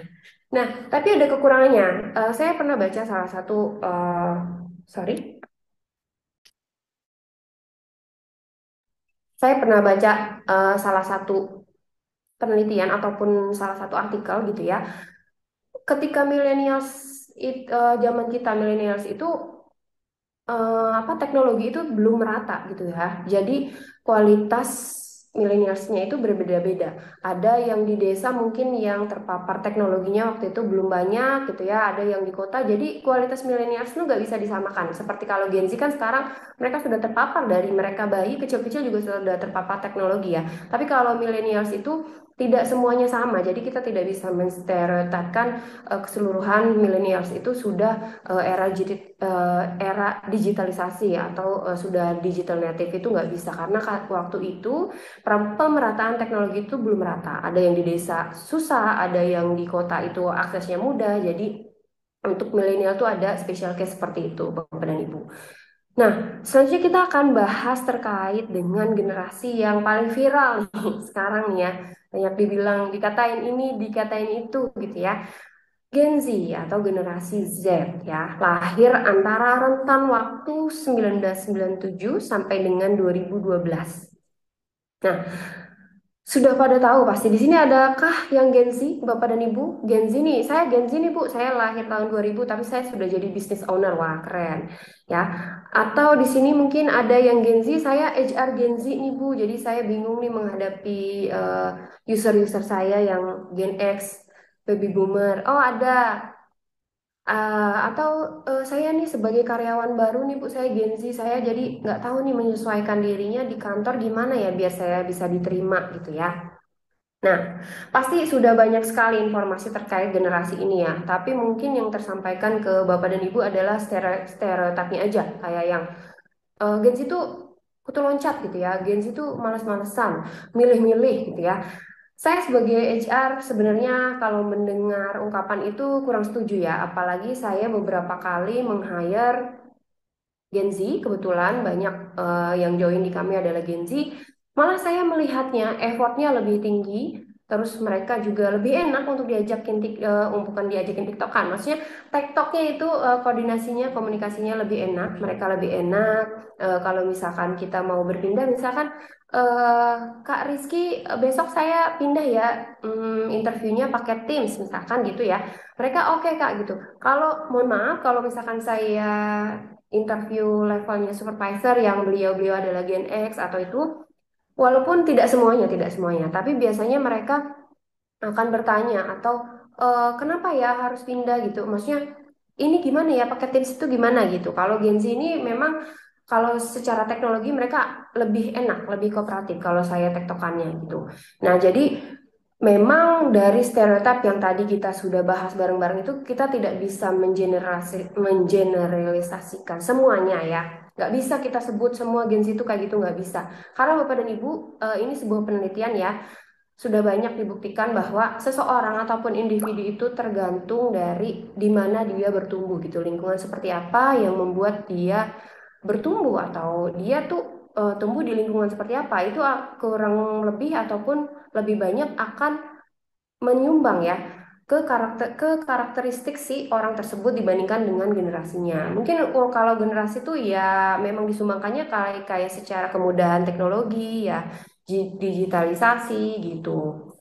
Nah, tapi ada kekurangannya. Saya pernah baca salah satu, sorry, saya pernah baca salah satu penelitian ataupun salah satu artikel gitu ya. Ketika zaman kita millennials itu teknologi itu belum merata gitu ya. Jadi kualitas milenialsnya itu berbeda-beda. Ada yang di desa mungkin yang terpapar teknologinya waktu itu belum banyak gitu ya. Ada yang di kota. Jadi kualitas milenials itu nggak bisa disamakan. Seperti kalau Gen Z kan sekarang mereka sudah terpapar dari mereka bayi kecil-kecil juga sudah terpapar teknologi ya. Tapi kalau milenials itu tidak semuanya sama. Jadi kita tidak bisa menstereotipkan keseluruhan milenials itu sudah era digitalisasi atau sudah digital native itu nggak bisa karena waktu itu pemerataan teknologi itu belum merata. Ada yang di desa susah, ada yang di kota itu aksesnya mudah. Jadi untuk milenial tuh ada special case seperti itu, Bapak dan Ibu. Nah, selanjutnya kita akan bahas terkait dengan generasi yang paling viral nih sekarang nih ya. Banyak dibilang dikatain ini, dikatain itu gitu ya. Gen Z atau generasi Z ya, lahir antara rentan waktu 1997 sampai dengan 2012. Nah, sudah pada tahu pasti di sini adakah yang Gen Z, Bapak dan Ibu? Gen Z nih, saya Gen Z nih Bu, saya lahir tahun 2000 tapi saya sudah jadi business owner. Wah, keren. Ya. Atau di sini mungkin ada yang Gen Z, saya HR Gen Z nih Bu. Jadi saya bingung nih menghadapi user-user saya yang Gen X, baby boomer. Oh, ada. Atau saya nih sebagai karyawan baru nih Bu, saya Gen Z, saya jadi nggak tahu nih menyesuaikan dirinya di kantor gimana ya biar saya bisa diterima gitu ya. Nah, pasti sudah banyak sekali informasi terkait generasi ini ya, tapi mungkin yang tersampaikan ke Bapak dan Ibu adalah stereotipnya aja, kayak yang Gen Z itu kutu loncat gitu ya, Gen Z itu males-malesan, milih-milih gitu ya. Saya sebagai HR sebenarnya kalau mendengar ungkapan itu kurang setuju ya, apalagi saya beberapa kali meng-hire Gen Z, kebetulan banyak yang join di kami adalah Gen Z. Malah saya melihatnya effortnya lebih tinggi, terus mereka juga lebih enak untuk bukan diajakin TikTokan. Maksudnya TikToknya itu koordinasinya, komunikasinya lebih enak, mereka lebih enak. Kalau misalkan kita mau berpindah, misalkan eh, Kak Rizky, besok saya pindah ya, interviewnya pakai Teams misalkan gitu ya. Mereka oke Kak gitu. Kalau mohon maaf, kalau misalkan saya interview levelnya supervisor yang beliau-beliau adalah Gen X atau itu, walaupun tidak semuanya, tapi biasanya mereka akan bertanya atau kenapa ya harus pindah gitu, maksudnya ini gimana ya pakai Teams itu gimana gitu. Kalau Gen Z ini memang kalau secara teknologi mereka lebih enak, lebih kooperatif kalau saya tektokannya gitu. Nah, jadi memang dari stereotip yang tadi kita sudah bahas bareng-bareng itu kita tidak bisa mengeneralisasikan semuanya ya. Nggak bisa kita sebut semua Gen Z itu kayak gitu, nggak bisa. Karena Bapak dan Ibu, ini sebuah penelitian ya, sudah banyak dibuktikan bahwa seseorang ataupun individu itu tergantung dari di mana dia bertumbuh gitu, lingkungan seperti apa yang membuat dia bertumbuh atau dia tuh tumbuh di lingkungan seperti apa itu kurang lebih ataupun lebih banyak akan menyumbang ya ke karakteristik si orang tersebut dibandingkan dengan generasinya. Mungkin kalau generasi itu ya memang disumbangkannya kayak kayak secara kemudahan teknologi ya, digitalisasi gitu.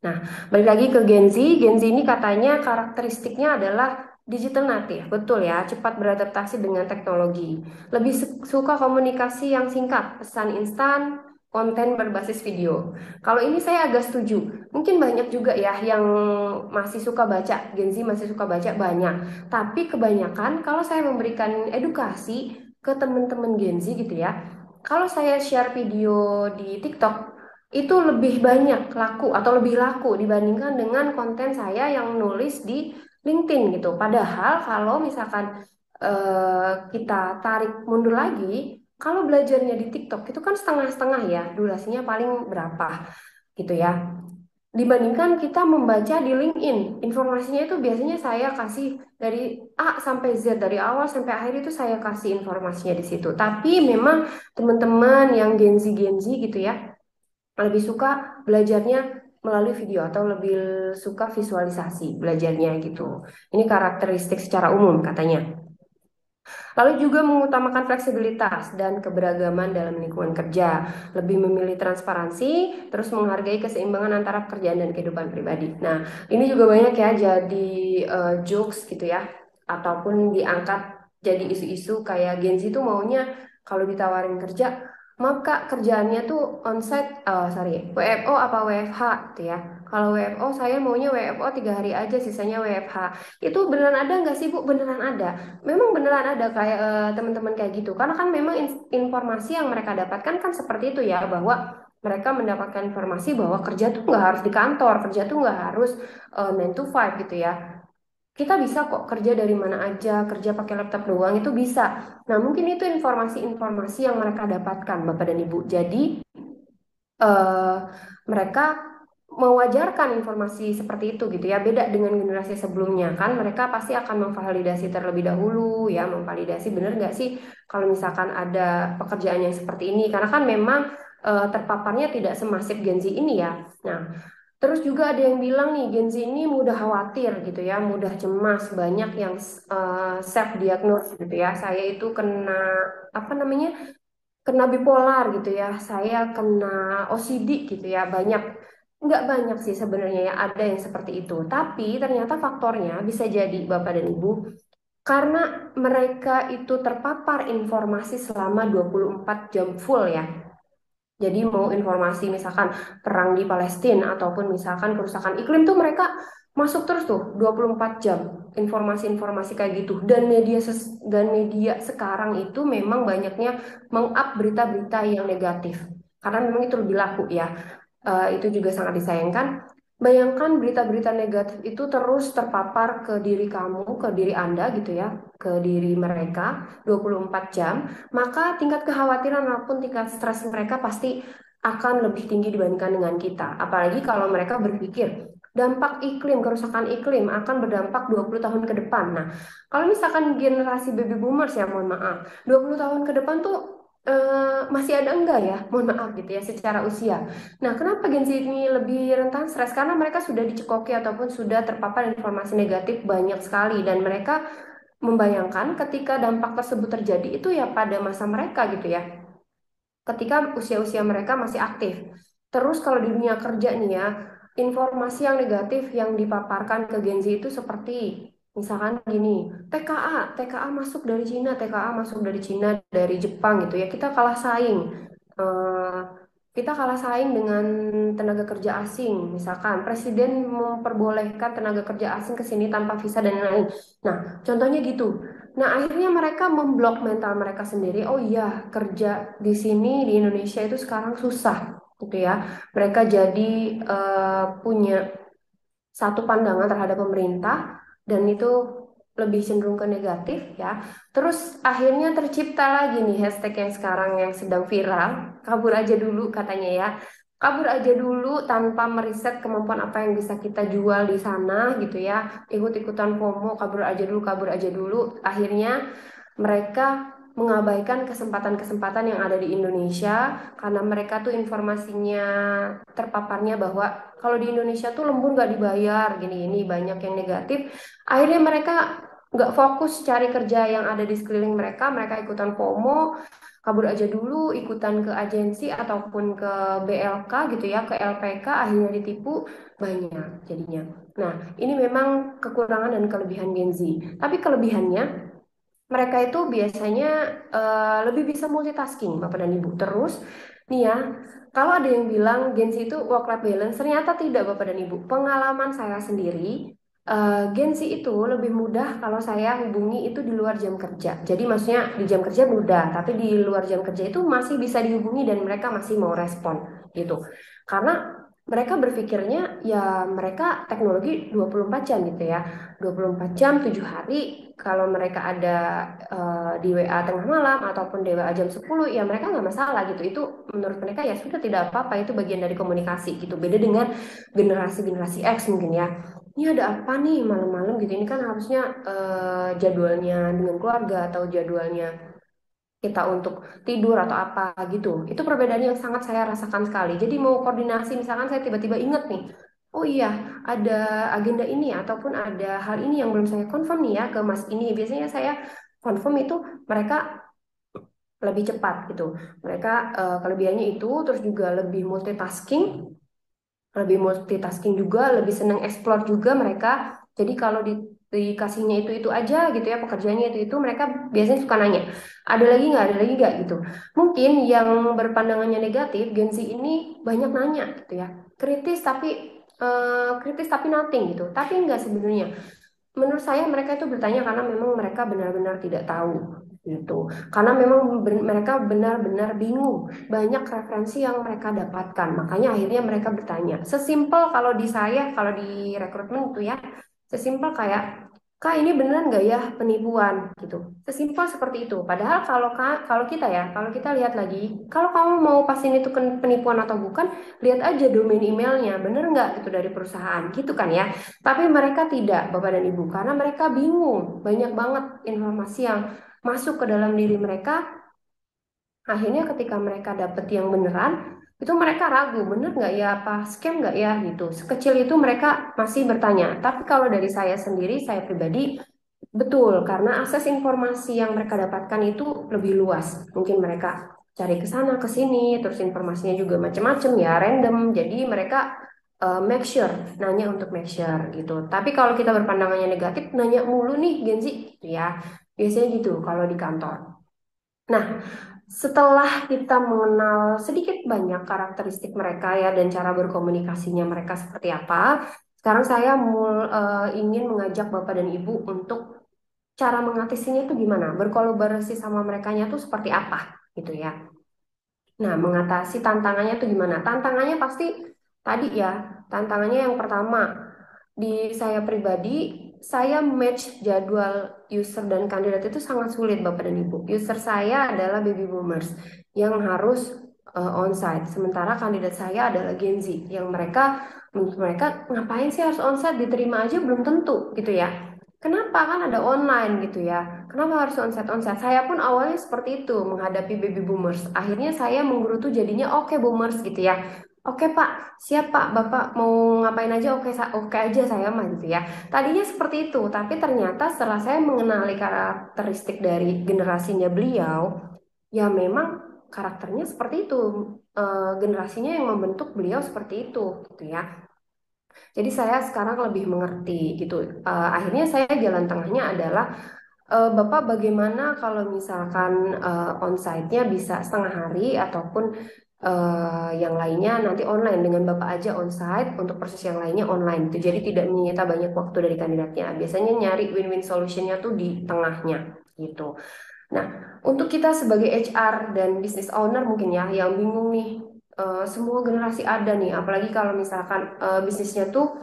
Nah, balik lagi ke Gen Z. Gen Z ini katanya karakteristiknya adalah digital native, betul ya, cepat beradaptasi dengan teknologi. Lebih suka komunikasi yang singkat, pesan instan, konten berbasis video. Kalau ini saya agak setuju. Mungkin banyak juga ya yang masih suka baca, Gen Z masih suka baca banyak. Tapi kebanyakan kalau saya memberikan edukasi ke teman-teman Gen Z gitu ya, kalau saya share video di TikTok, itu lebih banyak laku atau lebih laku dibandingkan dengan konten saya yang nulis di LinkedIn gitu. Padahal kalau misalkan kita tarik mundur lagi, kalau belajarnya di TikTok itu kan setengah-setengah ya, durasinya paling berapa gitu ya. Dibandingkan kita membaca di LinkedIn, informasinya itu biasanya saya kasih dari A sampai Z, dari awal sampai akhir itu saya kasih informasinya di situ. Tapi memang teman-teman yang Gen Z gitu ya, lebih suka belajarnya melalui video atau lebih suka visualisasi belajarnya gitu. Ini karakteristik secara umum katanya. Lalu juga mengutamakan fleksibilitas dan keberagaman dalam lingkungan kerja, lebih memilih transparansi, terus menghargai keseimbangan antara pekerjaan dan kehidupan pribadi. Nah, ini juga banyak ya jadi jokes gitu ya, ataupun diangkat jadi isu-isu kayak Gen Z itu maunya kalau ditawarin kerja, maaf Kak, kerjaannya tuh onsite, WFO apa WFH gitu ya. Kalau WFO saya maunya WFO 3 hari aja, sisanya WFH. Itu beneran ada nggak sih Bu? Beneran ada. Memang beneran ada kayak teman-teman kayak gitu karena kan memang informasi yang mereka dapatkan kan seperti itu ya, bahwa mereka mendapatkan informasi bahwa kerja tuh nggak harus di kantor, kerja tuh nggak harus 9 to 5 gitu ya, kita bisa kok kerja dari mana aja, kerja pakai laptop doang itu bisa. Nah mungkin itu informasi-informasi yang mereka dapatkan Bapak dan Ibu, jadi eh, mereka mewajarkan informasi seperti itu gitu ya, beda dengan generasi sebelumnya kan mereka pasti akan memvalidasi terlebih dahulu ya, memvalidasi bener nggak sih kalau misalkan ada pekerjaan yang seperti ini, karena kan memang terpaparnya tidak semasif Gen Z ini ya. Nah terus juga ada yang bilang nih Gen Z ini mudah khawatir gitu ya, mudah cemas, banyak yang self diagnose gitu ya, saya itu kena apa namanya, kena bipolar gitu ya, saya kena OCD gitu ya, banyak, nggak banyak sih sebenarnya ya, ada yang seperti itu. Tapi ternyata faktornya bisa jadi Bapak dan Ibu, karena mereka itu terpapar informasi selama 24 jam full ya. Jadi mau informasi misalkan perang di Palestina ataupun misalkan kerusakan iklim tuh mereka masuk terus tuh 24 jam informasi-informasi kayak gitu. Dan media sekarang itu memang banyaknya meng-up berita-berita yang negatif. Karena memang itu lebih laku ya. Itu juga sangat disayangkan. Bayangkan berita-berita negatif itu terus terpapar ke diri kamu, ke diri Anda gitu ya, ke diri mereka 24 jam, maka tingkat kekhawatiran maupun tingkat stres mereka pasti akan lebih tinggi dibandingkan dengan kita. Apalagi kalau mereka berpikir dampak iklim, kerusakan iklim akan berdampak 20 tahun ke depan. Nah, kalau misalkan generasi baby boomers ya, mohon maaf, 20 tahun ke depan tuh masih ada enggak ya, mohon maaf gitu ya, secara usia. Nah, kenapa Gen Z ini lebih rentan stres? Karena mereka sudah dicekoki ataupun sudah terpapar informasi negatif banyak sekali, dan mereka membayangkan ketika dampak tersebut terjadi itu ya pada masa mereka gitu ya, ketika usia-usia mereka masih aktif. Terus kalau di dunia kerja nih ya, informasi yang negatif yang dipaparkan ke Gen Z itu seperti misalkan gini, TKA masuk dari Cina, TKA masuk dari Cina, dari Jepang gitu ya, kita kalah saing. Eh, kita kalah saing dengan tenaga kerja asing, misalkan presiden memperbolehkan tenaga kerja asing ke sini tanpa visa dan lain-lain. Nah, contohnya gitu. Nah, akhirnya mereka memblok mental mereka sendiri. Oh iya, kerja di sini di Indonesia itu sekarang susah, gitu ya. Mereka jadi punya satu pandangan terhadap pemerintah, dan itu lebih cenderung ke negatif ya. Terus akhirnya tercipta lagi nih hashtag yang sekarang yang sedang viral, kabur aja dulu katanya ya. Kabur aja dulu tanpa meriset kemampuan apa yang bisa kita jual di sana gitu ya. Ikut-ikutan FOMO, kabur aja dulu, kabur aja dulu. Akhirnya mereka mengabaikan kesempatan-kesempatan yang ada di Indonesia karena mereka tuh informasinya terpaparnya bahwa kalau di Indonesia tuh lembur nggak dibayar, gini-gini banyak yang negatif. Akhirnya mereka nggak fokus cari kerja yang ada di sekeliling mereka, mereka ikutan FOMO, kabur aja dulu, ikutan ke agensi ataupun ke BLK gitu ya, ke LPK, akhirnya ditipu banyak jadinya. Nah, ini memang kekurangan dan kelebihan Gen Z. Tapi kelebihannya, mereka itu biasanya lebih bisa multitasking, Bapak dan Ibu. Terus, nih ya, kalau ada yang bilang Gen Z itu work-life balance, ternyata tidak, Bapak dan Ibu. Pengalaman saya sendiri, Gen Z itu lebih mudah kalau saya hubungi itu di luar jam kerja. Jadi maksudnya di jam kerja mudah, tapi di luar jam kerja itu masih bisa dihubungi dan mereka masih mau respon gitu. Karena mereka berpikirnya ya mereka teknologi 24 jam gitu ya. 24 jam 7 hari, kalau mereka ada di WA tengah malam ataupun di WA jam 10 ya mereka nggak masalah gitu. Itu menurut mereka ya sudah, tidak apa-apa, itu bagian dari komunikasi gitu. Beda dengan generasi-generasi X mungkin ya. Ini ada apa nih malam-malam gitu. Ini kan harusnya jadwalnya dengan keluarga atau jadwalnya kita untuk tidur atau apa gitu. Itu perbedaan yang sangat saya rasakan sekali. Jadi mau koordinasi, misalkan saya tiba-tiba inget nih, oh iya ada agenda ini ataupun ada hal ini yang belum saya confirm nih ya ke Mas ini. Biasanya saya confirm itu mereka lebih cepat gitu. Mereka kelebihannya itu terus juga lebih multitasking juga, lebih senang explore juga mereka. Jadi kalau dikasihnya itu aja gitu ya, pekerjaannya itu mereka biasanya suka nanya, ada lagi nggak gitu. Mungkin yang berpandangannya negatif, Gen Z ini banyak nanya gitu ya, kritis tapi nothing gitu. Tapi enggak sebenarnya. Menurut saya mereka itu bertanya karena memang mereka benar-benar tidak tahu gitu. Karena memang mereka benar-benar bingung. Banyak referensi yang mereka dapatkan. Makanya akhirnya mereka bertanya. Sesimpel kalau di saya, kalau di rekrutmen itu ya, sesimpel kayak, Kak ini beneran nggak ya penipuan gitu. Sesimpel seperti itu. Padahal kalau kita lihat lagi, kalau kamu mau pastiin itu penipuan atau bukan, lihat aja domain emailnya, bener nggak itu dari perusahaan gitu kan ya. Tapi mereka tidak, Bapak dan Ibu, karena mereka bingung. Banyak banget informasi yang masuk ke dalam diri mereka. Akhirnya ketika mereka dapet yang beneran, itu mereka ragu, bener nggak ya, apa scam nggak ya gitu. Sekecil itu mereka masih bertanya. Tapi kalau dari saya sendiri, saya pribadi, betul, karena akses informasi yang mereka dapatkan itu lebih luas. Mungkin mereka cari ke sana, ke sini, terus informasinya juga macam-macam ya, random. Jadi mereka make sure, nanya untuk make sure gitu. Tapi kalau kita berpandangannya negatif, nanya mulu nih Gen Z gitu ya. Biasanya gitu kalau di kantor. Nah, setelah kita mengenal sedikit banyak karakteristik mereka ya dan cara berkomunikasinya mereka seperti apa, sekarang saya ingin mengajak Bapak dan Ibu untuk cara mengatasinya itu gimana, berkolaborasi sama merekanya tuh seperti apa gitu ya. Nah, mengatasi tantangannya tuh gimana? Tantangannya pasti tadi ya, tantangannya yang pertama di saya pribadi, saya match jadwal user dan kandidat itu sangat sulit Bapak dan Ibu. User saya adalah baby boomers yang harus onsite, sementara kandidat saya adalah Gen Z yang menurut mereka ngapain sih harus onsite, diterima aja belum tentu gitu ya. Kenapa kan ada online gitu ya? Kenapa harus onsite onsite? Saya pun awalnya seperti itu menghadapi baby boomers. Akhirnya saya menggerutu jadinya oke boomers gitu ya. Oke Pak, siap Pak, Bapak mau ngapain aja oke aja saya mah gitu ya. Tadinya seperti itu, tapi ternyata setelah saya mengenali karakteristik dari generasinya beliau, ya memang karakternya seperti itu. Generasinya yang membentuk beliau seperti itu gitu ya. Jadi saya sekarang lebih mengerti gitu. Akhirnya saya jalan tengahnya adalah Bapak bagaimana kalau misalkan onsite-nya bisa setengah hari ataupun yang lainnya nanti online dengan Bapak aja onsite untuk proses yang lainnya online gitu. Jadi tidak menyita banyak waktu dari kandidatnya. Biasanya nyari win-win solution-nya tuh di tengahnya gitu. Nah, untuk kita sebagai HR dan business owner mungkin ya yang bingung nih, semua generasi ada nih, apalagi kalau misalkan bisnisnya tuh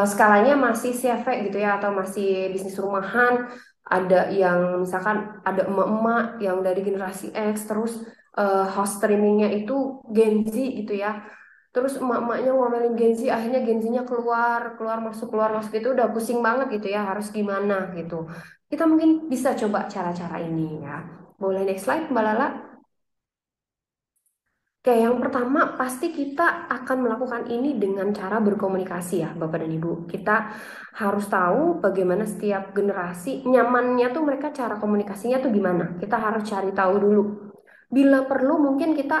skalanya masih CV gitu ya atau masih bisnis rumahan, ada yang misalkan ada emak-emak yang dari generasi X terus host streamingnya itu Gen Z gitu ya. Terus emak-emaknya ngomelin Gen Z, akhirnya Gen Z-nya keluar masuk itu udah pusing banget gitu ya, harus gimana gitu. Kita mungkin bisa coba cara-cara ini ya. Boleh next slide Mbak Lala? Oke, yang pertama pasti kita akan melakukan ini dengan cara berkomunikasi ya Bapak dan Ibu. Kita harus tahu bagaimana setiap generasi nyamannya tuh mereka cara komunikasinya tuh gimana. Kita harus cari tahu dulu. Bila perlu mungkin kita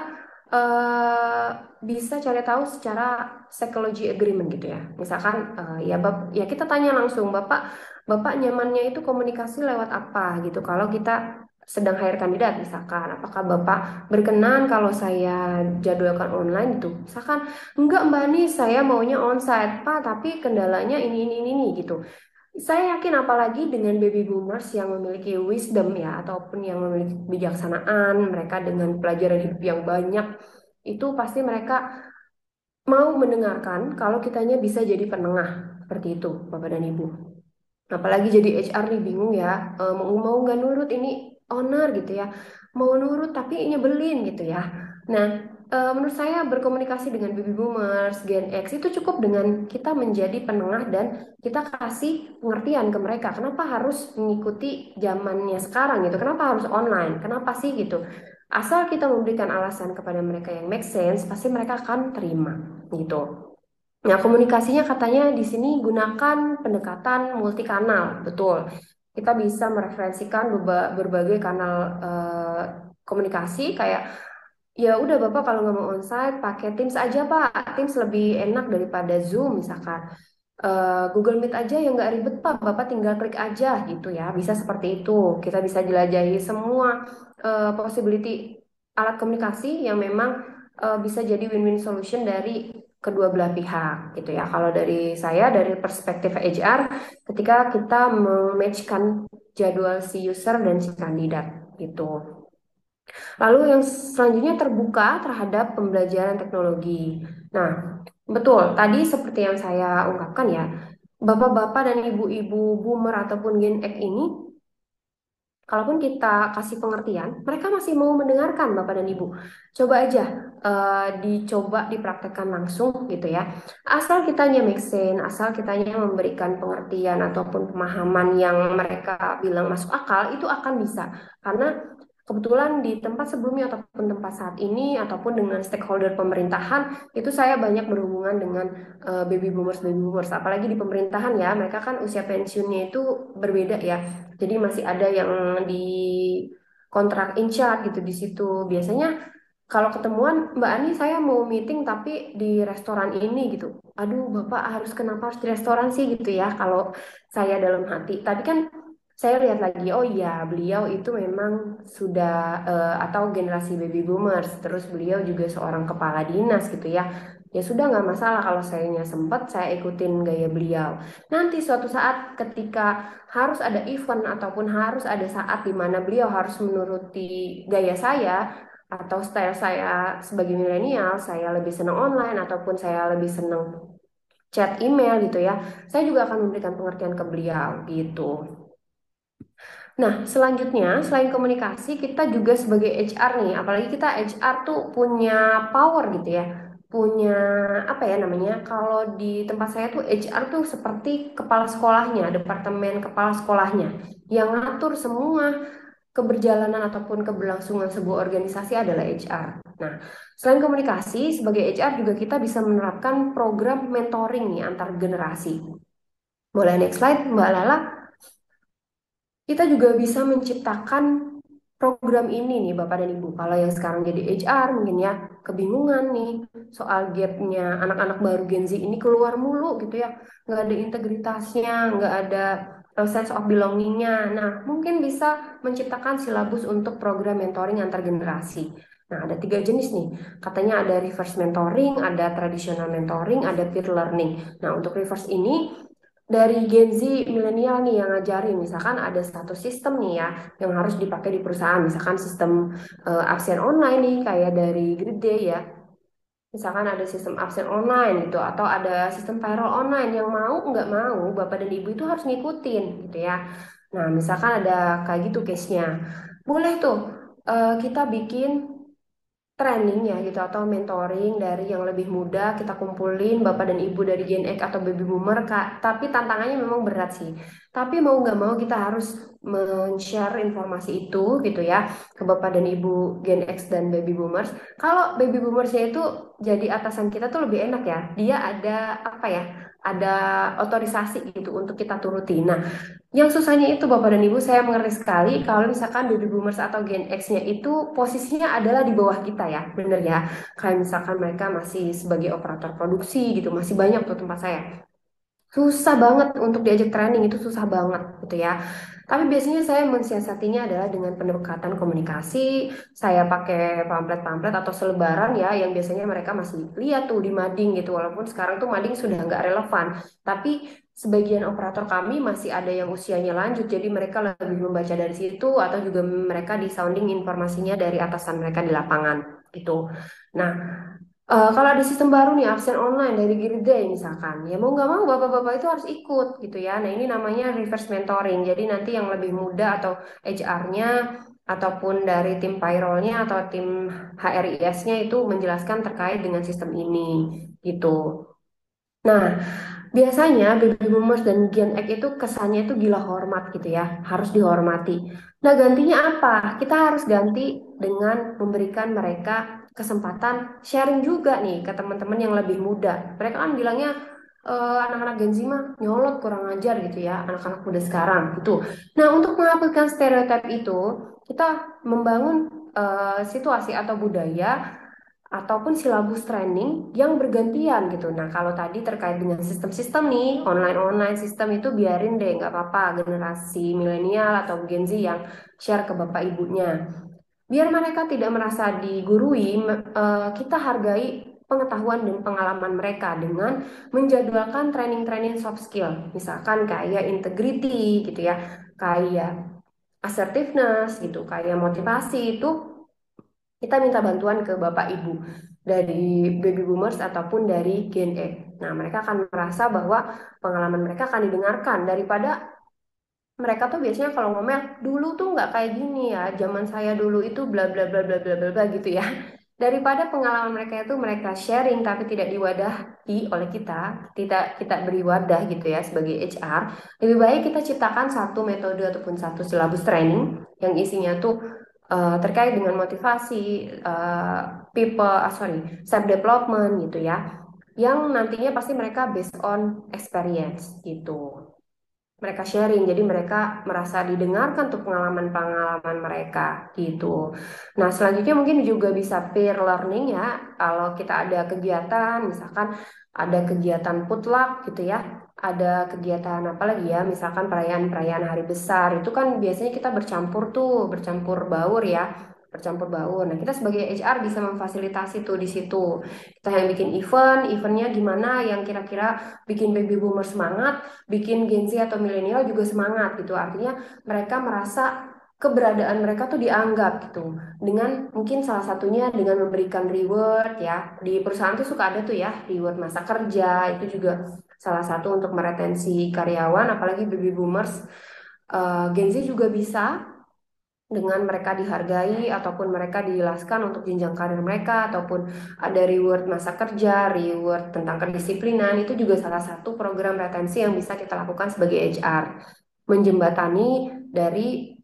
eh, bisa cari tahu secara psychology agreement gitu ya. Misalkan ya kita tanya langsung Bapak nyamannya itu komunikasi lewat apa gitu. Kalau kita sedang hire kandidat misalkan, apakah Bapak berkenan kalau saya jadwalkan online itu? Misalkan, enggak Mbak nih, saya maunya onsite, Pak, tapi kendalanya ini gitu. Saya yakin apalagi dengan baby boomers yang memiliki wisdom ya, ataupun yang memiliki kebijaksanaan, mereka dengan pelajaran hidup yang banyak, itu pasti mereka mau mendengarkan kalau kitanya bisa jadi penengah, seperti itu, Bapak dan Ibu. Apalagi jadi HR nih bingung ya, mau nggak nurut ini owner gitu ya, mau nurut tapi nyebelin gitu ya. Nah, Menurut saya berkomunikasi dengan baby boomers, Gen X itu cukup dengan kita menjadi penengah dan kita kasih pengertian ke mereka. Kenapa harus mengikuti zamannya sekarang gitu? Kenapa harus online? Kenapa sih gitu? Asal kita memberikan alasan kepada mereka yang make sense, pasti mereka akan terima gitu. Nah, komunikasinya katanya di sini gunakan pendekatan multikanal, betul. Kita bisa mereferensikan berbagai kanal komunikasi kayak ya udah Bapak kalau nggak mau onsite pakai Teams aja Pak. Teams lebih enak daripada Zoom misalkan. Google Meet aja yang nggak ribet Pak. Bapak tinggal klik aja gitu ya. Bisa seperti itu. Kita bisa jelajahi semua possibility alat komunikasi yang memang bisa jadi win-win solution dari kedua belah pihak gitu ya. Kalau dari saya dari perspektif HR, ketika kita mematchkan jadwal si user dan si kandidat gitu. Lalu yang selanjutnya terbuka terhadap pembelajaran teknologi. Nah, betul, tadi seperti yang saya ungkapkan ya, bapak-bapak dan ibu-ibu boomer ataupun Gen X ini, kalaupun kita kasih pengertian, mereka masih mau mendengarkan bapak dan ibu. Coba aja dicoba dipraktekkan langsung gitu ya. Asal kitanya make sense, asal kitanya memberikan pengertian ataupun pemahaman yang mereka bilang masuk akal, itu akan bisa. Karena kebetulan di tempat sebelumnya ataupun tempat saat ini ataupun dengan stakeholder pemerintahan itu saya banyak berhubungan dengan baby boomers apalagi di pemerintahan ya mereka kan usia pensiunnya itu berbeda ya jadi masih ada yang di kontrak in charge gitu di situ biasanya kalau ketemuan Mbak Ani saya mau meeting tapi di restoran ini gitu aduh Bapak harus kenapa harus di restoran sih gitu ya kalau saya dalam hati tapi kan saya lihat lagi, oh iya, beliau itu memang sudah atau generasi baby boomers, terus beliau juga seorang kepala dinas gitu ya. Ya sudah nggak masalah kalau sayanya sempat saya ikutin gaya beliau. Nanti suatu saat ketika harus ada event ataupun harus ada saat di mana beliau harus menuruti gaya saya atau style saya sebagai milenial, saya lebih senang online ataupun saya lebih senang chat email gitu ya. Saya juga akan memberikan pengertian ke beliau gitu. Nah, selanjutnya selain komunikasi, kita juga sebagai HR nih, apalagi kita HR tuh punya power gitu ya, punya apa ya namanya? Kalau di tempat saya tuh HR tuh seperti kepala sekolahnya, departemen kepala sekolahnya, yang ngatur semua keberjalanan ataupun keberlangsungan sebuah organisasi adalah HR. Nah, selain komunikasi, sebagai HR juga kita bisa menerapkan program mentoring nih antar generasi. Boleh next slide, Mbak Lala? Kita juga bisa menciptakan program ini nih Bapak dan Ibu. Kalau yang sekarang jadi HR mungkin ya kebingungan nih soal gapnya anak-anak baru Gen Z ini keluar mulu gitu ya. Nggak ada integritasnya, nggak ada sense of belongingnya. Nah mungkin bisa menciptakan silabus untuk program mentoring antar generasi. Nah ada 3 jenis nih. Katanya ada reverse mentoring, ada traditional mentoring, ada peer learning. Nah untuk reverse ini dari Gen Z milenial nih yang ngajarin misalkan ada satu sistem nih ya yang harus dipakai di perusahaan misalkan sistem absen online nih kayak dari Grid Day ya misalkan ada sistem absen online gitu atau ada sistem payroll online yang mau nggak mau bapak dan ibu itu harus ngikutin gitu ya nah misalkan ada kayak gitu case-nya boleh tuh kita bikin training ya gitu atau mentoring dari yang lebih muda kita kumpulin bapak dan ibu dari Gen X atau baby boomer Kak. Tapi tantangannya memang berat sih. Tapi mau nggak mau kita harus men-share informasi itu gitu ya ke bapak dan ibu Gen X dan baby boomers. Kalau baby boomersnya itu jadi atasan kita tuh lebih enak ya. Dia ada apa ya? Ada otorisasi gitu untuk kita turuti. Nah, yang susahnya itu Bapak dan Ibu saya mengerti sekali kalau misalkan baby boomers atau Gen X-nya itu posisinya adalah di bawah kita ya, bener ya. Kayak misalkan mereka masih sebagai operator produksi gitu, masih banyak tuh tempat saya. Susah banget untuk diajak training itu susah banget gitu ya. Tapi biasanya saya mensiasatinya adalah dengan pendekatan komunikasi. Saya pakai pamflet-pamflet atau selebaran ya yang biasanya mereka masih lihat tuh di mading gitu. Walaupun sekarang tuh mading sudah nggak relevan. Tapi sebagian operator kami masih ada yang usianya lanjut. Jadi mereka lebih membaca dari situ atau juga mereka disounding informasinya dari atasan mereka di lapangan gitu. Nah, kalau ada sistem baru nih absen online dari Giriday misalkan, ya mau nggak mau bapak-bapak itu harus ikut gitu ya. Nah ini namanya reverse mentoring. Jadi nanti yang lebih muda atau HR-nya ataupun dari tim payroll-nya atau tim HRIS-nya itu menjelaskan terkait dengan sistem ini gitu. Nah, biasanya baby boomers dan Gen X itu kesannya itu gila hormat gitu ya, harus dihormati. Nah, gantinya apa? Kita harus ganti dengan memberikan mereka kesempatan sharing juga nih ke teman-teman yang lebih muda. Mereka kan bilangnya anak-anak Gen Z mah nyolot kurang ajar gitu ya, anak-anak muda sekarang gitu. Nah, untuk menghapuskan stereotip itu, kita membangun situasi atau budaya ataupun silabus training yang bergantian gitu. Nah, kalau tadi terkait dengan sistem-sistem nih, online-online sistem itu biarin deh, nggak apa-apa generasi milenial atau Gen Z yang share ke bapak ibunya. Biar mereka tidak merasa digurui, kita hargai pengetahuan dan pengalaman mereka dengan menjadwalkan training-training soft skill. Misalkan kayak integrity gitu ya, kayak assertiveness gitu, kayak motivasi itu kita minta bantuan ke bapak ibu dari baby boomers ataupun dari Gen X. Nah, mereka akan merasa bahwa pengalaman mereka akan didengarkan daripada mereka tuh biasanya kalau ngomel dulu tuh nggak kayak gini ya, zaman saya dulu itu bla bla bla bla bla bla bla gitu ya. Daripada pengalaman mereka itu mereka sharing tapi tidak diwadahi oleh kita, tidak kita beri wadah gitu ya sebagai HR, lebih baik kita ciptakan satu metode ataupun satu silabus training yang isinya tuh terkait dengan motivasi, uh, self development gitu ya, yang nantinya pasti mereka based on experience gitu, mereka sharing jadi mereka merasa didengarkan tuh pengalaman-pengalaman mereka gitu. Nah, selanjutnya mungkin juga bisa peer learning ya, kalau kita ada kegiatan misalkan ada kegiatan potluck gitu ya, ada kegiatan apa lagi ya, misalkan perayaan-perayaan hari besar itu kan biasanya kita bercampur tuh, bercampur baur ya, bercampur baur. Nah, kita sebagai HR bisa memfasilitasi tuh di situ. Kita yang bikin eventnya gimana yang kira-kira bikin baby boomer semangat, bikin Gen Z atau milenial juga semangat gitu. Artinya mereka merasa keberadaan mereka tuh dianggap gitu. Dengan mungkin salah satunya dengan memberikan reward ya. Di perusahaan tuh suka ada tuh ya reward masa kerja, itu juga salah satu untuk meretensi karyawan apalagi baby boomers. Gen Z juga bisa dengan mereka dihargai ataupun mereka dijelaskan untuk jenjang karir mereka ataupun ada reward masa kerja, reward tentang kedisiplinan, itu juga salah satu program retensi yang bisa kita lakukan sebagai HR, menjembatani dari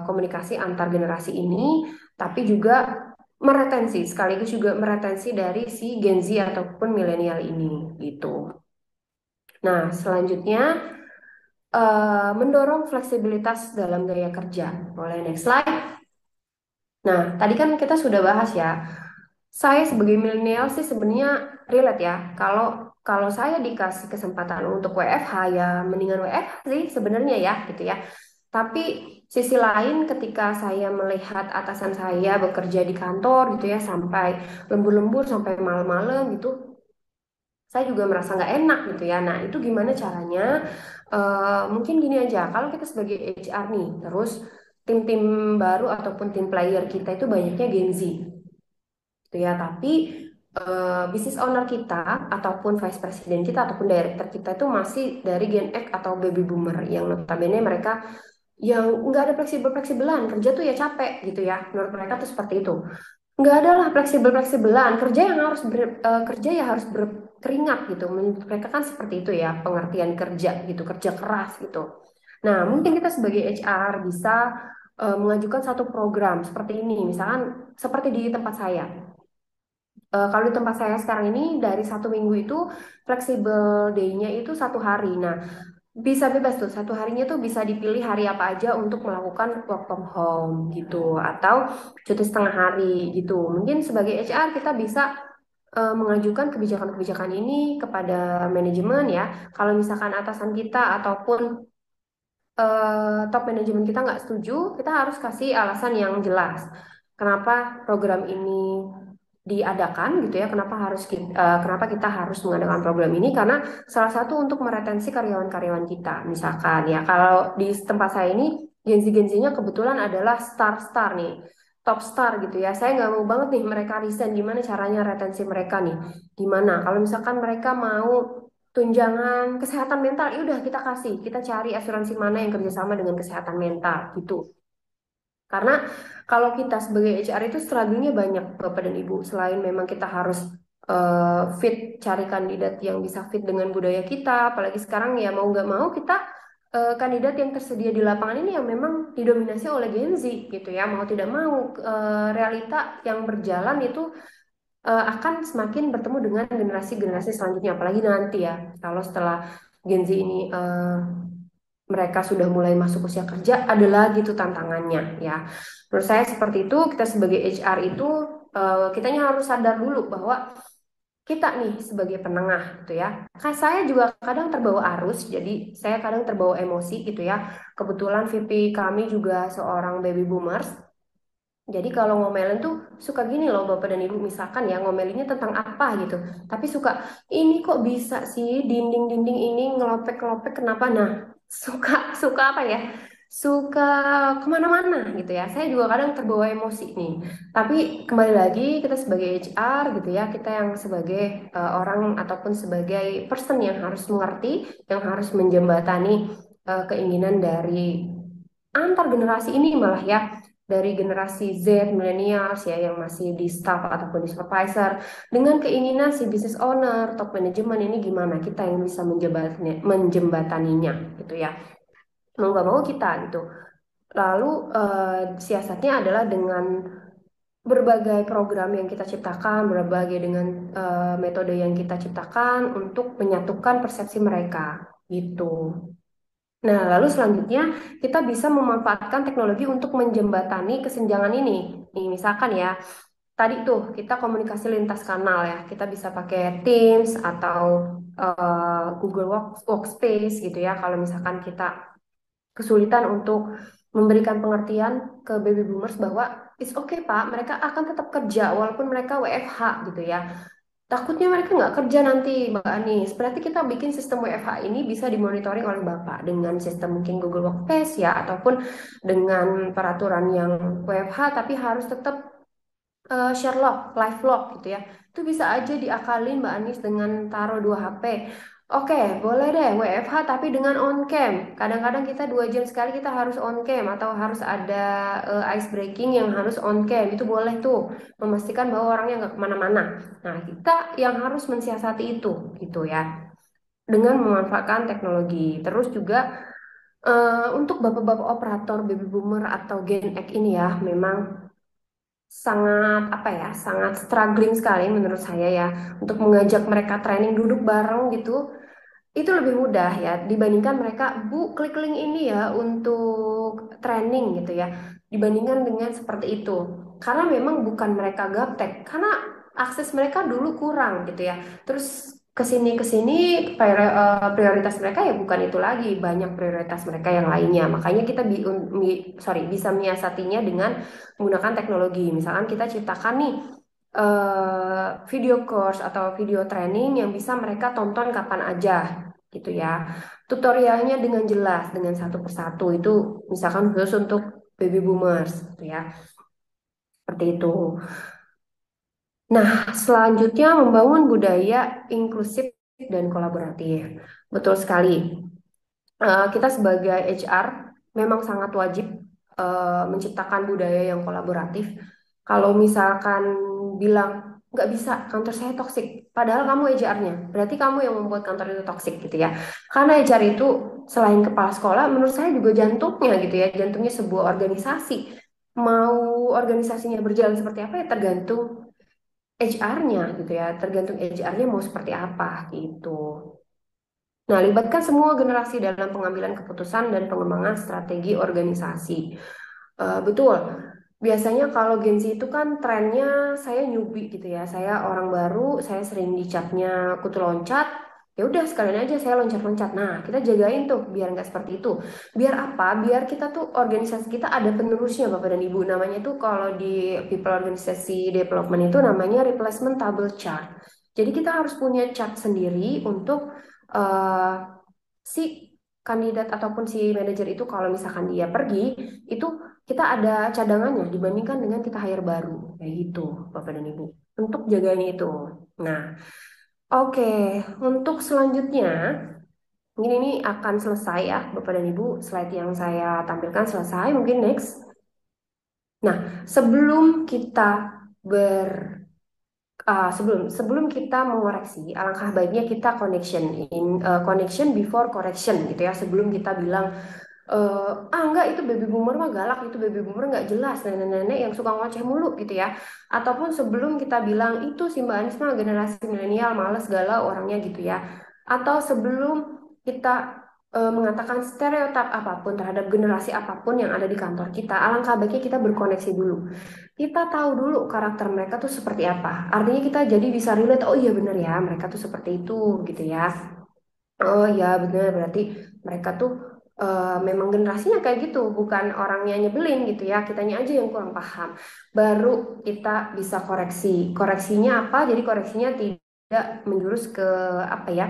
komunikasi antar generasi ini, tapi juga meretensi sekaligus juga meretensi dari si Gen Z ataupun milenial ini gitu. Nah, selanjutnya mendorong fleksibilitas dalam gaya kerja. Boleh next slide. Nah, tadi kan kita sudah bahas ya. Saya sebagai milenial sih sebenarnya relate ya. Kalau kalau saya dikasih kesempatan untuk WFH ya mendingan WFH sih sebenarnya ya gitu ya. Tapi sisi lain ketika saya melihat atasan saya bekerja di kantor gitu ya sampai lembur-lembur sampai malam-malam gitu, saya juga merasa nggak enak gitu ya. Nah, itu gimana caranya? Mungkin gini aja, kalau kita sebagai HR nih, terus tim-tim baru ataupun tim player kita itu banyaknya Gen Z, gitu ya. Tapi business owner kita ataupun vice president kita ataupun director kita itu masih dari Gen X atau baby boomer yang notabene mereka yang nggak ada fleksibel-fleksibelan, kerja tuh ya capek gitu ya. Menurut mereka tuh seperti itu. Nggak ada lah fleksibel-fleksibelan, kerja ya harus berkeringat gitu. Menurut mereka kan seperti itu ya pengertian kerja gitu, kerja keras gitu. Nah, mungkin kita sebagai HR bisa mengajukan satu program seperti ini, misalkan seperti di tempat saya. Kalau di tempat saya sekarang ini dari 1 minggu itu fleksibel day-nya itu 1 hari. Nah, bisa bebas tuh, 1 harinya tuh bisa dipilih hari apa aja untuk melakukan work from home gitu, atau cuti setengah hari gitu. Mungkin sebagai HR kita bisa mengajukan kebijakan-kebijakan ini kepada manajemen ya. Kalau misalkan atasan kita ataupun top manajemen kita nggak setuju, kita harus kasih alasan yang jelas. Kenapa program ini diadakan gitu ya? Kenapa kita harus mengadakan program ini? Karena salah satu untuk meretensi karyawan-karyawan kita. Misalkan ya, kalau di tempat saya ini Gen Z-nya kebetulan adalah star-star nih, top star gitu ya. Saya nggak mau banget nih mereka resign. Gimana caranya retensi mereka nih? Gimana? Kalau misalkan mereka mau tunjangan kesehatan mental, ya udah kita kasih, kita cari asuransi mana yang kerjasama dengan kesehatan mental gitu. Karena kalau kita sebagai HR itu struggle-nya banyak, Bapak dan Ibu. Selain memang kita harus fit, cari kandidat yang bisa fit dengan budaya kita. Apalagi sekarang ya mau nggak mau kita kandidat yang tersedia di lapangan ini yang memang didominasi oleh Gen Z gitu ya. Mau tidak mau realita yang berjalan itu akan semakin bertemu dengan generasi-generasi selanjutnya. Apalagi nanti ya, kalau setelah Gen Z ini mereka sudah mulai masuk usia kerja, ada lagi tuh tantangannya ya. Menurut saya seperti itu, kita sebagai HR itu kitanya harus sadar dulu bahwa kita nih sebagai penengah gitu ya. Saya juga kadang terbawa arus, jadi saya kadang terbawa emosi gitu ya. Kebetulan VP kami juga seorang baby boomers. Jadi kalau ngomelin tuh suka gini loh Bapak dan Ibu, misalkan ya ngomelinnya tentang apa gitu. Tapi suka ini kok bisa sih dinding-dinding ini ngelopek-ngelopek kenapa? Nah, suka suka apa ya? Suka kemana-mana gitu ya. Saya juga kadang terbawa emosi nih. Tapi kembali lagi kita sebagai HR gitu ya, kita yang sebagai orang ataupun sebagai person yang harus mengerti, yang harus menjembatani keinginan dari antar generasi ini malah ya, dari generasi Z, millennials ya yang masih di staff ataupun di supervisor dengan keinginan si business owner, top management ini gimana kita yang bisa menjembataninya gitu ya. Mau nggak mau kita gitu. Lalu siasatnya adalah dengan berbagai program yang kita ciptakan, berbagai dengan metode yang kita ciptakan untuk menyatukan persepsi mereka gitu. Nah, lalu selanjutnya kita bisa memanfaatkan teknologi untuk menjembatani kesenjangan ini. Nih, misalkan ya, tadi tuh kita komunikasi lintas kanal ya, kita bisa pakai Teams atau Google Workspace gitu ya. Kalau misalkan kita kesulitan untuk memberikan pengertian ke baby boomers bahwa it's okay Pak, mereka akan tetap kerja walaupun mereka WFH gitu ya. Takutnya mereka nggak kerja nanti, Mbak Anis. Berarti kita bikin sistem WFH ini bisa dimonitoring oleh Bapak dengan sistem mungkin Google Workspace ya, ataupun dengan peraturan yang WFH, tapi harus tetap share log, live log gitu ya. Itu bisa aja diakalin Mbak Anis dengan taruh 2 HP. Oke, boleh deh WFH tapi dengan on cam. Kadang-kadang kita 2 jam sekali kita harus on cam atau harus ada ice breaking yang harus on cam. Itu boleh tuh memastikan bahwa orangnya nggak kemana-mana. Nah, kita yang harus mensiasati itu gitu ya dengan memanfaatkan teknologi. Terus juga untuk bapak-bapak operator baby boomer atau Gen X ini ya memang sangat apa ya, sangat struggling sekali menurut saya ya untuk mengajak mereka training duduk bareng gitu itu lebih mudah ya dibandingkan mereka Bu klik link ini ya untuk training gitu ya dibandingkan dengan seperti itu karena memang bukan mereka gaptek karena akses mereka dulu kurang gitu ya terus kesini prioritas mereka ya bukan itu lagi banyak prioritas mereka yang lainnya makanya kita bisa menyiasatinya dengan menggunakan teknologi misalkan kita ciptakan nih video course atau video training yang bisa mereka tonton kapan aja gitu ya. Tutorialnya dengan jelas, dengan satu persatu itu misalkan khusus untuk baby boomers gitu ya. Seperti itu. Nah, selanjutnya membangun budaya inklusif dan kolaboratif. Betul sekali. Kita sebagai HR memang sangat wajib menciptakan budaya yang kolaboratif. Kalau misalkan bilang nggak bisa kantor saya toksik, padahal kamu HR-nya, berarti kamu yang membuat kantor itu toksik gitu ya. Karena HR itu selain kepala sekolah, menurut saya juga jantungnya gitu ya, jantungnya sebuah organisasi. Mau organisasinya berjalan seperti apa ya tergantung HR-nya gitu ya, tergantung HR-nya mau seperti apa gitu. Nah, libatkan semua generasi dalam pengambilan keputusan dan pengembangan strategi organisasi. Betul. Biasanya kalau Gen Z itu kan trennya saya newbie gitu ya. Saya orang baru, saya sering dicapnya kutu loncat. Ya udah sekalian aja saya loncat-loncat. Nah, kita jagain tuh biar nggak seperti itu. Biar apa? Biar kita tuh organisasi kita ada penerusnya Bapak dan Ibu. Namanya tuh kalau di people organisasi development itu namanya replacement table chart. Jadi kita harus punya chart sendiri untuk eh, si kandidat ataupun si manajer itu kalau misalkan dia pergi itu kita ada cadangannya dibandingkan dengan kita hire baru kayak gitu Bapak dan Ibu untuk jagain itu. Nah, oke, untuk selanjutnya ini akan selesai ya Bapak dan Ibu slide yang saya tampilkan selesai mungkin next. Nah, sebelum kita ber sebelum sebelum kita mengoreksi, alangkah baiknya kita connection before correction gitu ya. Sebelum kita bilang enggak itu baby boomer mah galak, itu baby boomer nggak jelas, nenek-nenek yang suka ngoceh mulu gitu ya. Ataupun sebelum kita bilang itu si Mbak Anies mah generasi milenial males galau orangnya gitu ya. Atau sebelum kita mengatakan stereotip apapun terhadap generasi apapun yang ada di kantor kita, alangkah baiknya kita berkoneksi dulu. Kita tahu dulu karakter mereka tuh seperti apa. Artinya kita jadi bisa relate, oh iya bener ya, mereka tuh seperti itu gitu ya. Oh ya benar berarti mereka tuh memang generasinya kayak gitu, bukan orangnya nyebelin gitu ya. Kitanya aja yang kurang paham. Baru kita bisa koreksi. Koreksinya apa? Jadi koreksinya tidak menjurus ke apa ya?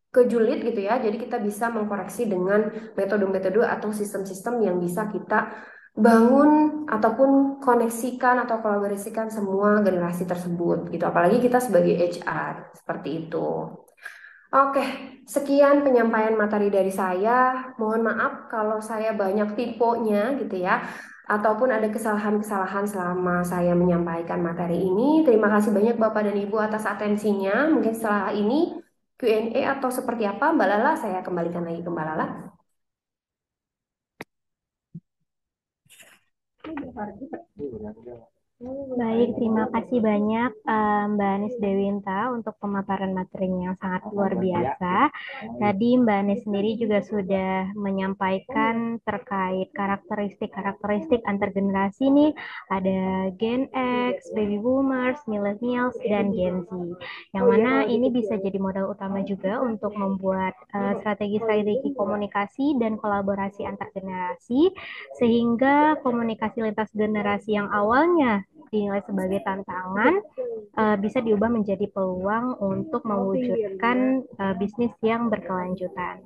Ke julid gitu ya. Jadi kita bisa mengkoreksi dengan metode-metode atau sistem-sistem yang bisa kita bangun ataupun koneksikan atau kolaborasikan semua generasi tersebut gitu. Apalagi kita sebagai HR seperti itu. Oke, sekian penyampaian materi dari saya. Mohon maaf kalau saya banyak tiponya gitu ya, ataupun ada kesalahan-kesalahan selama saya menyampaikan materi ini. Terima kasih banyak Bapak dan Ibu atas atensinya. Mungkin setelah ini Q&A atau seperti apa, Mbak Lala, saya kembalikan lagi ke Mbak Lala. Baik, terima kasih banyak Mbak Anis Dewinta untuk pemaparan materinya yang sangat luar biasa. Tadi Mbak Anis sendiri juga sudah menyampaikan terkait karakteristik-karakteristik antar generasi nih. Ada Gen X, Baby Boomers, Millennials, dan Gen Z. Yang mana ini bisa jadi modal utama juga untuk membuat strategi-strategi komunikasi dan kolaborasi antar generasi sehingga komunikasi lintas generasi yang awalnya dinilai sebagai tantangan bisa diubah menjadi peluang untuk mewujudkan bisnis yang berkelanjutan.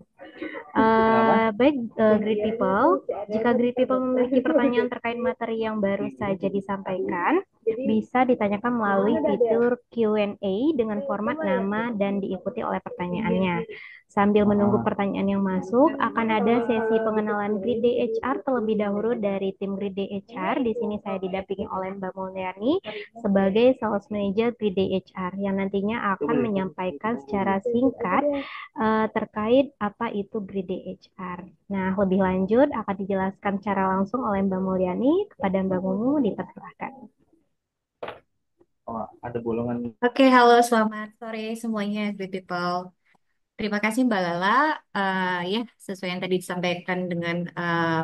Great people, jika great people memiliki pertanyaan terkait materi yang baru saja disampaikan, bisa ditanyakan melalui fitur Q&A dengan format nama dan diikuti oleh pertanyaannya. Sambil menunggu pertanyaan yang masuk, akan ada sesi pengenalan Grid DHR terlebih dahulu dari tim Grid DHR. Di sini saya didampingi oleh Mbak Mulyani sebagai Sales Manager Grid DHR yang nantinya akan menyampaikan secara singkat terkait apa itu Grid DHR. Nah, lebih lanjut akan dijelaskan secara langsung oleh Mbak Mulyani. Kepada Mbak Mumu, dipersilakan. Oh, ada bolongan. Oke, halo, selamat sore semuanya, good people. Terima kasih Mbak Lala. Ya, sesuai yang tadi disampaikan dengan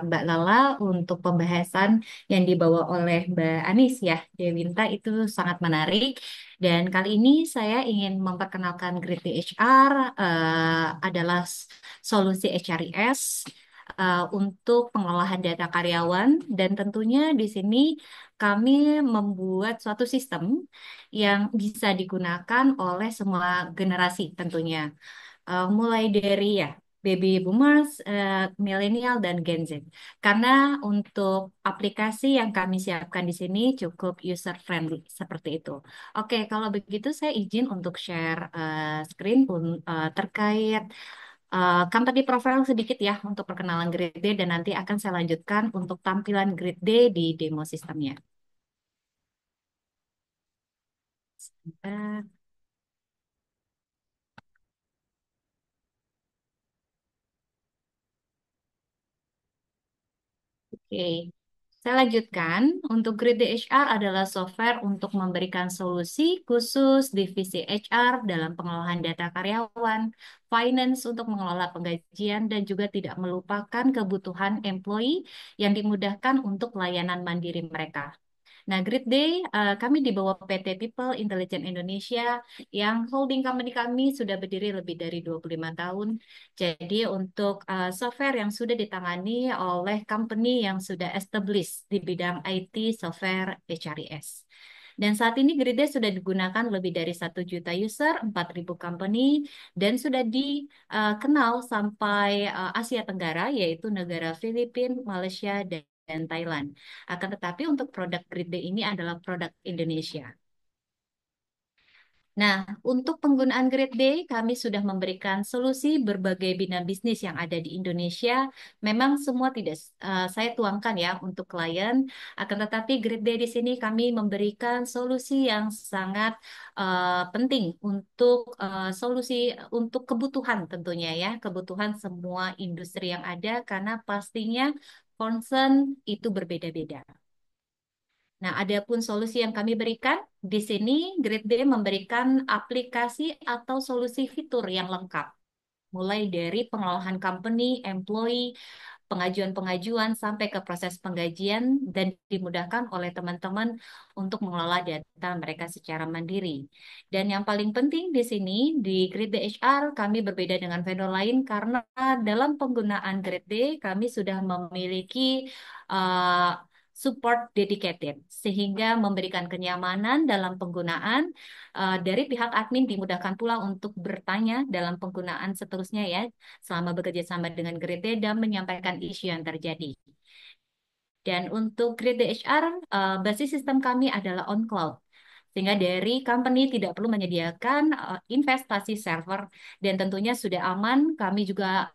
Mbak Lala untuk pembahasan yang dibawa oleh Mbak Anis ya, Dewinta itu sangat menarik. Dan kali ini saya ingin memperkenalkan Grid HR adalah solusi HRIS untuk pengolahan data karyawan dan tentunya di sini kami membuat suatu sistem yang bisa digunakan oleh semua generasi tentunya. Mulai dari ya baby boomers, milenial dan Gen Z. Karena untuk aplikasi yang kami siapkan di sini cukup user friendly seperti itu. Oke, kalau begitu saya izin untuk share screen terkait company profile sedikit ya untuk perkenalan Grid D dan nanti akan saya lanjutkan untuk tampilan Grid D di demo sistemnya. Sebentar. Oke, saya lanjutkan. Untuk Grid HR adalah software untuk memberikan solusi khusus divisi HR dalam pengolahan data karyawan, finance untuk mengelola penggajian, dan juga tidak melupakan kebutuhan employee yang dimudahkan untuk layanan mandiri mereka. Nah, Grid Day, kami di bawah PT People Intelligent Indonesia yang holding company kami sudah berdiri lebih dari 25 tahun. Jadi untuk software yang sudah ditangani oleh company yang sudah established di bidang IT, software, HRIS. Dan saat ini Grid Day sudah digunakan lebih dari 1 juta user, 4.000 company, dan sudah dikenal sampai Asia Tenggara, yaitu negara Filipina, Malaysia, dan Thailand. Akan tetapi untuk produk Grid D ini adalah produk Indonesia. Nah, untuk penggunaan Grade Day, kami sudah memberikan solusi berbagai bidang bisnis yang ada di Indonesia. Memang semua tidak saya tuangkan ya untuk klien, akan tetapi Grade Day di sini kami memberikan solusi yang sangat penting untuk solusi untuk kebutuhan tentunya ya, kebutuhan semua industri yang ada karena pastinya concern itu berbeda-beda. Nah, adapun solusi yang kami berikan di sini, Grade D memberikan aplikasi atau solusi fitur yang lengkap, mulai dari pengolahan company, employee, pengajuan-pengajuan sampai ke proses penggajian dan dimudahkan oleh teman-teman untuk mengelola data mereka secara mandiri. Dan yang paling penting di sini di Grid HR kami berbeda dengan vendor lain karena dalam penggunaan Grid D kami sudah memiliki support dedicated sehingga memberikan kenyamanan dalam penggunaan. Dari pihak admin dimudahkan pula untuk bertanya dalam penggunaan seterusnya ya selama bekerja sama dengan Grade dan menyampaikan isu yang terjadi. Dan untuk Grade HR, basis sistem kami adalah on cloud. Sehingga dari company tidak perlu menyediakan investasi server dan tentunya sudah aman. Kami juga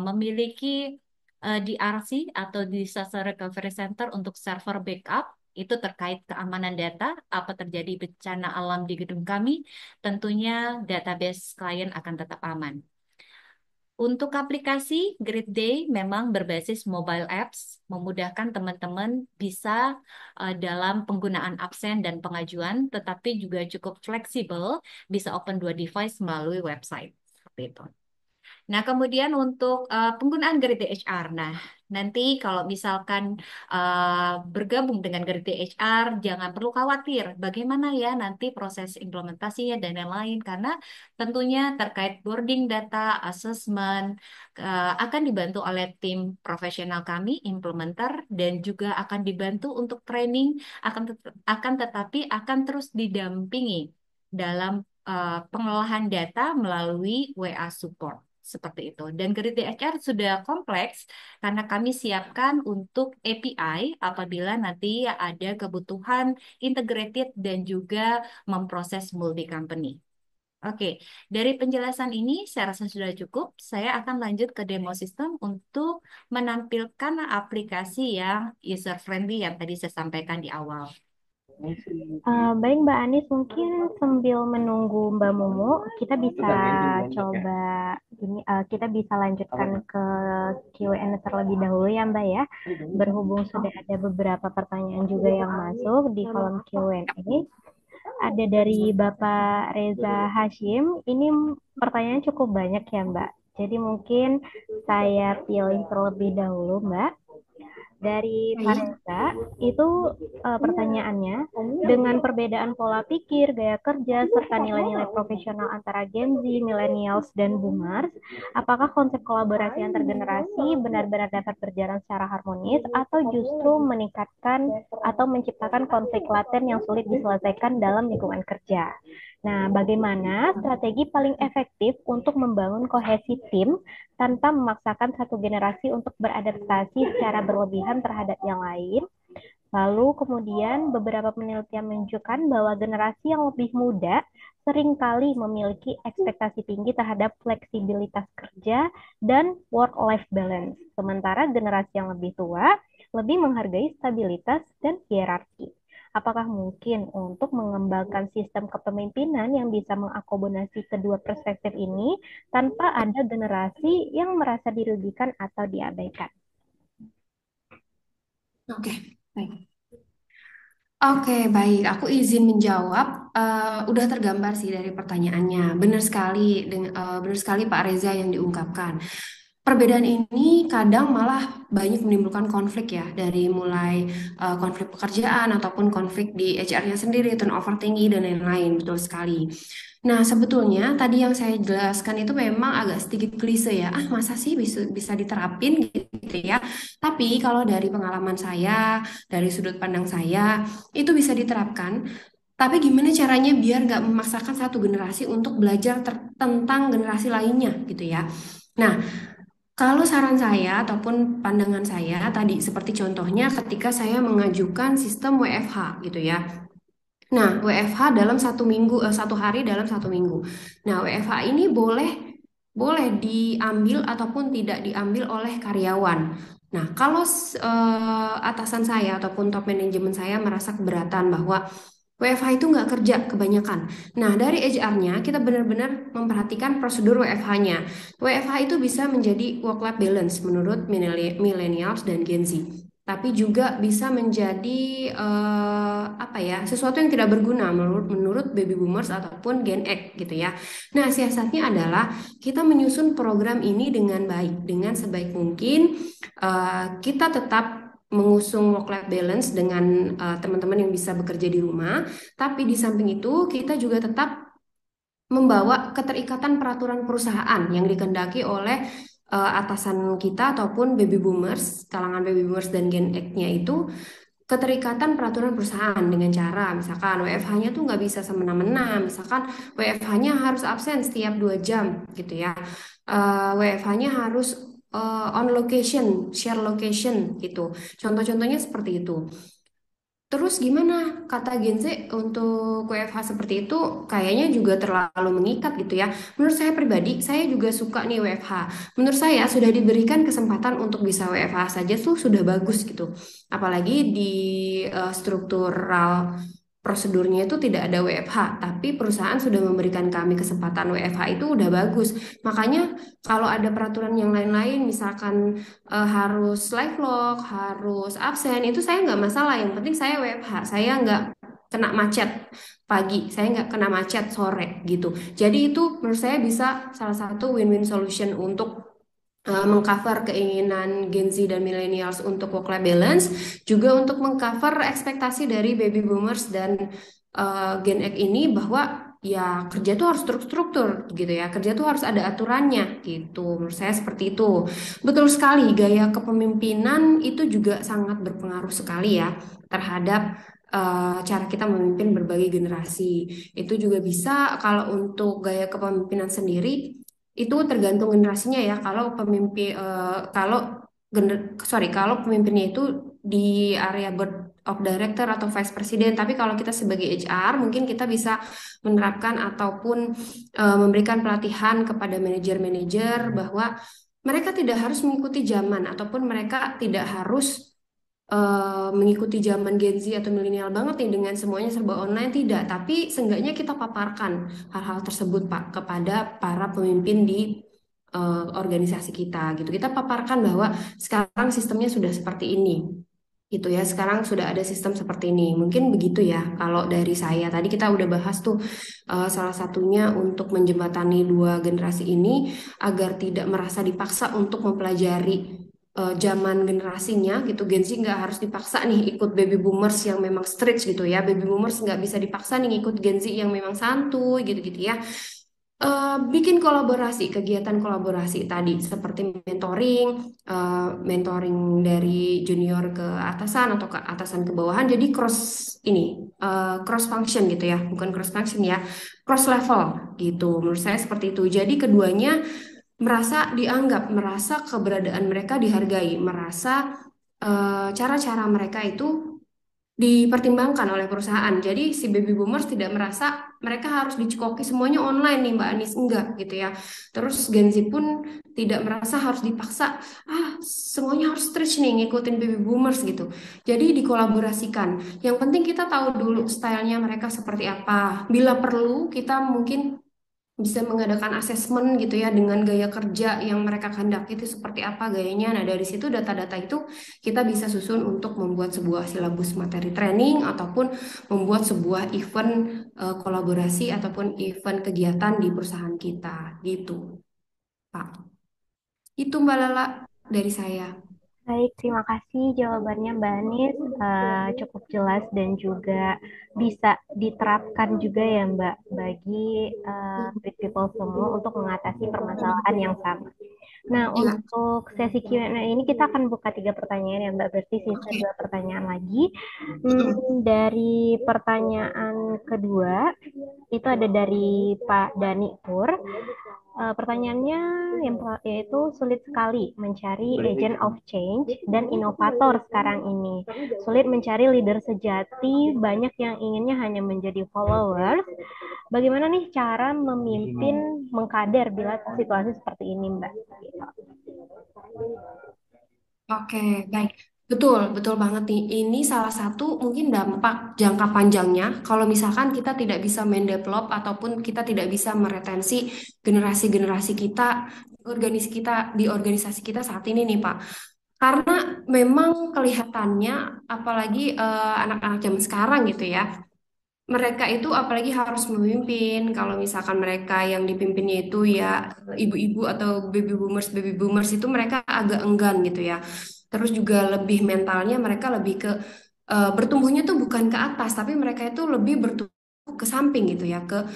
memiliki DRC atau Disaster Recovery Center untuk server backup. Itu terkait keamanan data, apa terjadi bencana alam di gedung kami, tentunya database klien akan tetap aman. Untuk aplikasi Grid Day memang berbasis mobile apps, memudahkan teman-teman bisa dalam penggunaan absen dan pengajuan, tetapi juga cukup fleksibel, bisa open dua device melalui website. Seperti itu. Nah, kemudian untuk penggunaan Grid HR. Nah, nanti kalau misalkan bergabung dengan Grid HR, jangan perlu khawatir bagaimana ya nanti proses implementasinya dan lain-lain, karena tentunya terkait boarding data, assessment, akan dibantu oleh tim profesional kami, implementer, dan juga akan dibantu untuk training, akan tetapi akan terus didampingi dalam pengolahan data melalui WA support. Seperti itu. Dan Grid DHR sudah kompleks karena kami siapkan untuk API apabila nanti ada kebutuhan integrated dan juga memproses multi company. Oke, dari penjelasan ini saya rasa sudah cukup. Saya akan lanjut ke demo sistem untuk menampilkan aplikasi yang user friendly yang tadi saya sampaikan di awal. Baik Mbak Anis, mungkin sambil menunggu Mbak Momo, kita bisa coba kita bisa lanjutkan ke Q&A terlebih dahulu ya Mbak ya. Berhubung sudah ada beberapa pertanyaan juga yang masuk di kolom Q&A. Ada dari Bapak Reza Hashim. Ini pertanyaan cukup banyak ya Mbak. Jadi mungkin saya pilih terlebih dahulu Mbak. Dari Pak Baik. Reza, itu pertanyaannya, dengan perbedaan pola pikir, gaya kerja, serta nilai-nilai profesional antara Gen Z, Millennials, dan Boomers, apakah konsep kolaborasi antar generasi benar-benar dapat berjalan secara harmonis atau justru meningkatkan atau menciptakan konflik laten yang sulit diselesaikan dalam lingkungan kerja? Nah, bagaimana strategi paling efektif untuk membangun kohesi tim tanpa memaksakan satu generasi untuk beradaptasi secara berlebihan terhadap yang lain? Lalu kemudian beberapa penelitian menunjukkan bahwa generasi yang lebih muda seringkali memiliki ekspektasi tinggi terhadap fleksibilitas kerja dan work-life balance. Sementara generasi yang lebih tua lebih menghargai stabilitas dan hierarki. Apakah mungkin untuk mengembangkan sistem kepemimpinan yang bisa mengakomodasi kedua perspektif ini tanpa ada generasi yang merasa dirugikan atau diabaikan? Oke, baik. Oke, baik. Aku izin menjawab. Udah tergambar sih dari pertanyaannya. Benar sekali Pak Reza yang diungkapkan. Perbedaan ini kadang malah banyak menimbulkan konflik ya, dari mulai konflik pekerjaan ataupun konflik di HR-nya sendiri, turnover tinggi dan lain-lain. Betul sekali. Nah, sebetulnya tadi yang saya jelaskan itu memang agak sedikit klise ya. Masa sih bisa diterapin gitu ya. Tapi kalau dari pengalaman saya, dari sudut pandang saya, itu bisa diterapkan. Tapi gimana caranya biar nggak memaksakan satu generasi untuk belajar tentang generasi lainnya gitu ya. Nah, kalau saran saya ataupun pandangan saya tadi seperti contohnya ketika saya mengajukan sistem WFH gitu ya. Nah, WFH dalam satu minggu, satu hari dalam satu minggu. Nah, WFH ini boleh boleh diambil ataupun tidak diambil oleh karyawan. Nah, kalau atasan saya ataupun top manajemen saya merasa keberatan bahwa WFH itu nggak kerja kebanyakan. Nah, dari HR-nya kita benar-benar memperhatikan prosedur WFH-nya. WFH itu bisa menjadi work-life balance menurut millennials dan Gen Z. Tapi juga bisa menjadi apa ya, sesuatu yang tidak berguna menurut baby boomers ataupun Gen X gitu ya. Nah, siasatnya adalah kita menyusun program ini dengan baik, dengan sebaik mungkin. Kita tetap mengusung work-life balance dengan teman-teman yang bisa bekerja di rumah, tapi di samping itu kita juga tetap membawa keterikatan peraturan perusahaan yang dikehendaki oleh atasan kita ataupun baby boomers, kalangan baby boomers dan Gen X-nya itu keterikatan peraturan perusahaan dengan cara misalkan WFH-nya tuh nggak bisa semena-mena, misalkan WFH-nya harus absen setiap 2 jam gitu ya. WFH-nya harus on location, share location gitu. Contoh-contohnya seperti itu. Terus gimana kata Gen Z untuk WFH seperti itu kayaknya juga terlalu mengikat gitu ya. Menurut saya pribadi, saya juga suka nih WFH. Menurut saya sudah diberikan kesempatan untuk bisa WFH saja tuh sudah bagus gitu. Apalagi di struktural prosedurnya itu tidak ada WFH, tapi perusahaan sudah memberikan kami kesempatan WFH itu udah bagus. Makanya kalau ada peraturan yang lain-lain, misalkan harus live log, harus absen, itu saya nggak masalah. Yang penting saya WFH, saya nggak kena macet pagi, saya nggak kena macet sore gitu. Jadi itu menurut saya bisa salah satu win-win solution untuk mengcover keinginan Gen Z dan millennials untuk work-life balance, juga untuk mengcover ekspektasi dari baby boomers dan Gen X ini bahwa ya kerja tuh harus struktur gitu ya, kerja tuh harus ada aturannya gitu. Menurut saya seperti itu. Betul sekali, gaya kepemimpinan itu juga sangat berpengaruh sekali ya terhadap cara kita memimpin berbagai generasi. Itu juga bisa kalau untuk gaya kepemimpinan sendiri itu tergantung generasinya ya. Kalau pemimpin kalau kalau pemimpinnya itu di area board of director atau vice president, tapi kalau kita sebagai HR mungkin kita bisa menerapkan ataupun memberikan pelatihan kepada manajer-manajer bahwa mereka tidak harus mengikuti zaman ataupun mereka tidak harus mengikuti zaman Gen Z atau milenial banget nih dengan semuanya serba online, tidak, tapi seenggaknya kita paparkan hal-hal tersebut Pak kepada para pemimpin di organisasi kita gitu. Kita paparkan bahwa sekarang sistemnya sudah seperti ini gitu ya. Sekarang sudah ada sistem seperti ini. Mungkin begitu ya kalau dari saya. Tadi kita udah bahas tuh salah satunya untuk menjembatani dua generasi ini agar tidak merasa dipaksa untuk mempelajari zaman generasinya gitu. Gen Z nggak harus dipaksa nih ikut baby boomers yang memang strict gitu ya. Baby boomers nggak bisa dipaksa nih ikut Gen Z yang memang santuy gitu-gitu ya. Bikin kolaborasi, kegiatan kolaborasi tadi seperti mentoring, mentoring dari junior ke atasan atau ke atasan ke bawahan. Jadi cross function gitu ya, bukan cross function ya, cross level gitu. Menurut saya seperti itu. Jadi keduanya merasa dianggap, merasa keberadaan mereka dihargai, merasa cara-cara mereka itu dipertimbangkan oleh perusahaan. Jadi si baby boomers tidak merasa mereka harus dicekoki semuanya online nih Mbak Anis, enggak gitu ya. Terus Gen Z pun tidak merasa harus dipaksa, semuanya harus stretch nih ngikutin baby boomers gitu. Jadi dikolaborasikan. Yang penting kita tahu dulu stylenya mereka seperti apa. Bila perlu kita mungkin bisa mengadakan asesmen gitu ya dengan gaya kerja yang mereka kehendaki itu seperti apa gayanya. Nah, dari situ data-data itu kita bisa susun untuk membuat sebuah silabus materi training ataupun membuat sebuah event kolaborasi ataupun event kegiatan di perusahaan kita gitu, Pak. Itu Mbak Lala dari saya. Baik, terima kasih jawabannya Mbak Anis. Cukup jelas dan juga bisa diterapkan juga ya Mbak bagi Great People semua untuk mengatasi permasalahan yang sama. Nah, Iya, untuk sesi Q&A ini kita akan buka 3 pertanyaan ya Mbak, berarti sisa oke. 2 pertanyaan lagi. Dari pertanyaan kedua, itu ada dari Pak Dani Pur. Pertanyaannya yaitu sulit sekali mencari agent of change dan inovator sekarang ini. Sulit mencari leader sejati, banyak yang inginnya hanya menjadi followers. Bagaimana nih cara memimpin mengkader bila situasi seperti ini, Mbak? Oke, baik. Betul, betul banget nih. Ini salah satu mungkin dampak jangka panjangnya kalau misalkan kita tidak bisa mendevelop ataupun kita tidak bisa meretensi generasi-generasi kita, di organisasi kita saat ini nih, Pak. Karena memang kelihatannya apalagi anak-anak zaman sekarang gitu ya. Mereka itu apalagi harus memimpin kalau misalkan mereka yang dipimpinnya itu ya ibu-ibu atau baby boomers itu mereka agak enggan gitu ya. Terus juga lebih mentalnya mereka lebih ke bertumbuhnya tuh bukan ke atas tapi mereka itu lebih bertumbuh ke samping gitu ya, ke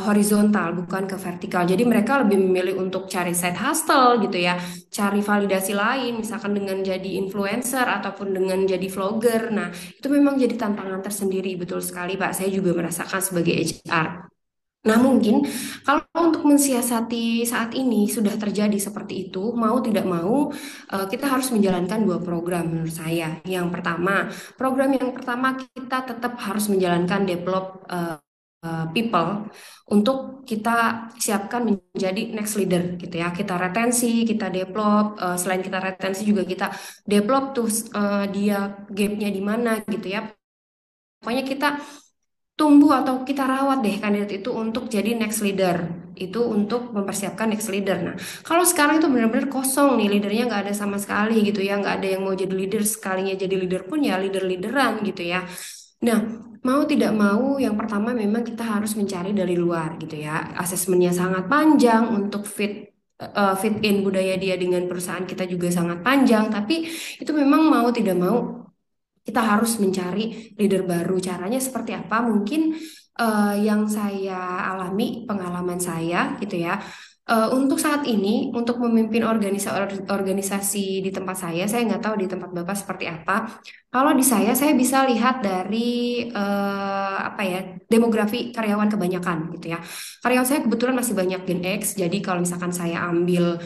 horizontal bukan ke vertikal. Jadi mereka lebih memilih untuk cari side hustle gitu ya, cari validasi lain misalkan dengan jadi influencer ataupun dengan jadi vlogger. Nah, itu memang jadi tantangan tersendiri, betul sekali Pak. Saya juga merasakan sebagai HR. Nah, mungkin kalau untuk mensiasati saat ini sudah terjadi seperti itu, mau tidak mau kita harus menjalankan dua program menurut saya. Yang pertama, program yang pertama kita tetap harus menjalankan develop people untuk kita siapkan menjadi next leader gitu ya. Kita retensi, kita develop, selain kita retensi juga kita develop tuh dia gapnya di mana gitu ya. Pokoknya kita tumbuh atau kita rawat deh kandidat itu untuk jadi next leader. Itu untuk mempersiapkan next leader. Nah, kalau sekarang itu benar-benar kosong nih, leadernya nggak ada sama sekali gitu ya, nggak ada yang mau jadi leader, sekalinya jadi leader pun ya leader-leaderan gitu ya. Nah, mau tidak mau yang pertama memang kita harus mencari dari luar gitu ya. Asesmennya sangat panjang untuk fit in budaya dia dengan perusahaan kita juga sangat panjang, tapi itu memang mau tidak mau kita harus mencari leader baru. Caranya seperti apa? Mungkin yang saya alami, pengalaman saya gitu ya. Untuk saat ini, untuk memimpin organisasi di tempat saya nggak tahu di tempat Bapak seperti apa. Kalau di saya bisa lihat dari apa ya, demografi karyawan kebanyakan gitu ya. Karyawan saya kebetulan masih banyak Gen X, jadi kalau misalkan saya ambil